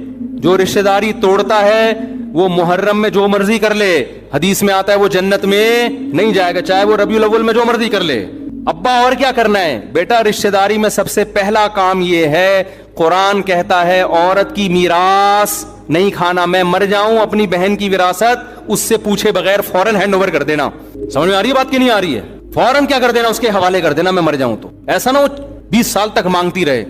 جو رشتہ داری توڑتا ہے وہ محرم میں جو مرضی کر لے، حدیث میں آتا ہے وہ جنت میں نہیں جائے گا، چاہے وہ ربیع الاول میں جو مرضی کر لے. ابا اور کیا کرنا ہے؟ بیٹا رشتہ داری میں سب سے پہلا کام یہ ہے، قرآن کہتا ہے عورت کی میراث نہیں کھانا. میں مر جاؤں اپنی بہن کی وراثت اس سے پوچھے بغیر فوراً ہینڈ اوور کر دینا. سمجھ میں آ رہی ہے بات کی نہیں آ رہی ہے؟ فوراً کیا کر دینا، اس کے حوالے کر دینا میں مر جاؤں تو. ایسا نہ ہو 20 سال تک مانگتی رہے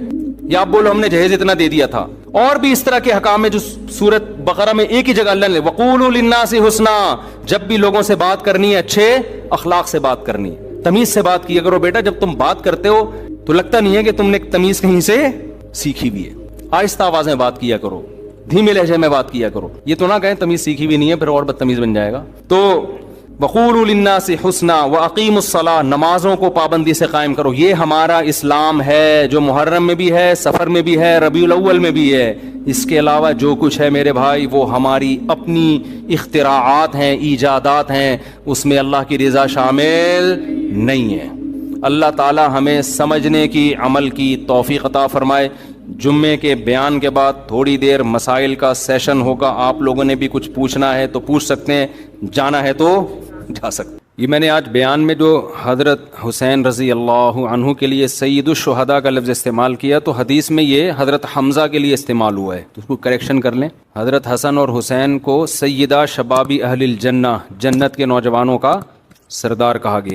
یا آپ بولو ہم نے جہیز اتنا دے دیا تھا. اور بھی اس طرح کے حکام ہے جو سورت بقرہ میں ایک ہی جگہ اللہ نے وَقُولُوا لِلنَّاسِ حُسْنًا، جب بھی لوگوں سے بات کرنی ہے اچھے اخلاق سے بات کرنی ہے، تمیز سے بات کیا کرو. بیٹا جب تم بات کرتے ہو تو لگتا نہیں ہے کہ تم نے تمیز کہیں سے سیکھی بھی ہے. آہستہ آواز میں بات کیا کرو، دھیمے لہجے میں بات کیا کرو. یہ تو نہ کہیں تمیز سیکھی بھی نہیں ہے پھر اور بدتمیز بن جائے گا. تو وَقُولُوا لِلنَّاسِ حُسْنًا وَأَقِیمُوا الصَّلَاةَ، نمازوں کو پابندی سے قائم کرو. یہ ہمارا اسلام ہے جو محرم میں بھی ہے، سفر میں بھی ہے، ربیع الاول میں بھی ہے. اس کے علاوہ جو کچھ ہے میرے بھائی وہ ہماری اپنی اختراعات ہیں، ایجادات ہیں، اس میں اللہ کی رضا شامل نہیں ہے. اللہ تعالی ہمیں سمجھنے کی، عمل کی توفیق عطا فرمائے. جمعے کے بیان کے بعد تھوڑی دیر مسائل کا سیشن ہوگا. آپ لوگوں نے بھی کچھ پوچھنا ہے تو پوچھ سکتے ہیں، جانا ہے تو جا سکتے. یہ میں نے آج بیان میں جو حضرت حسین رضی اللہ عنہ کے لیے سید الشہداء کا لفظ استعمال کیا تو حدیث میں یہ حضرت حمزہ کے لیے استعمال ہوا ہے، تو اس کو کریکشن کر لیں. حضرت حسن اور حسین کو سیدہ شبابی اہل الجنہ، جنت کے نوجوانوں کا سردار کہا گیا.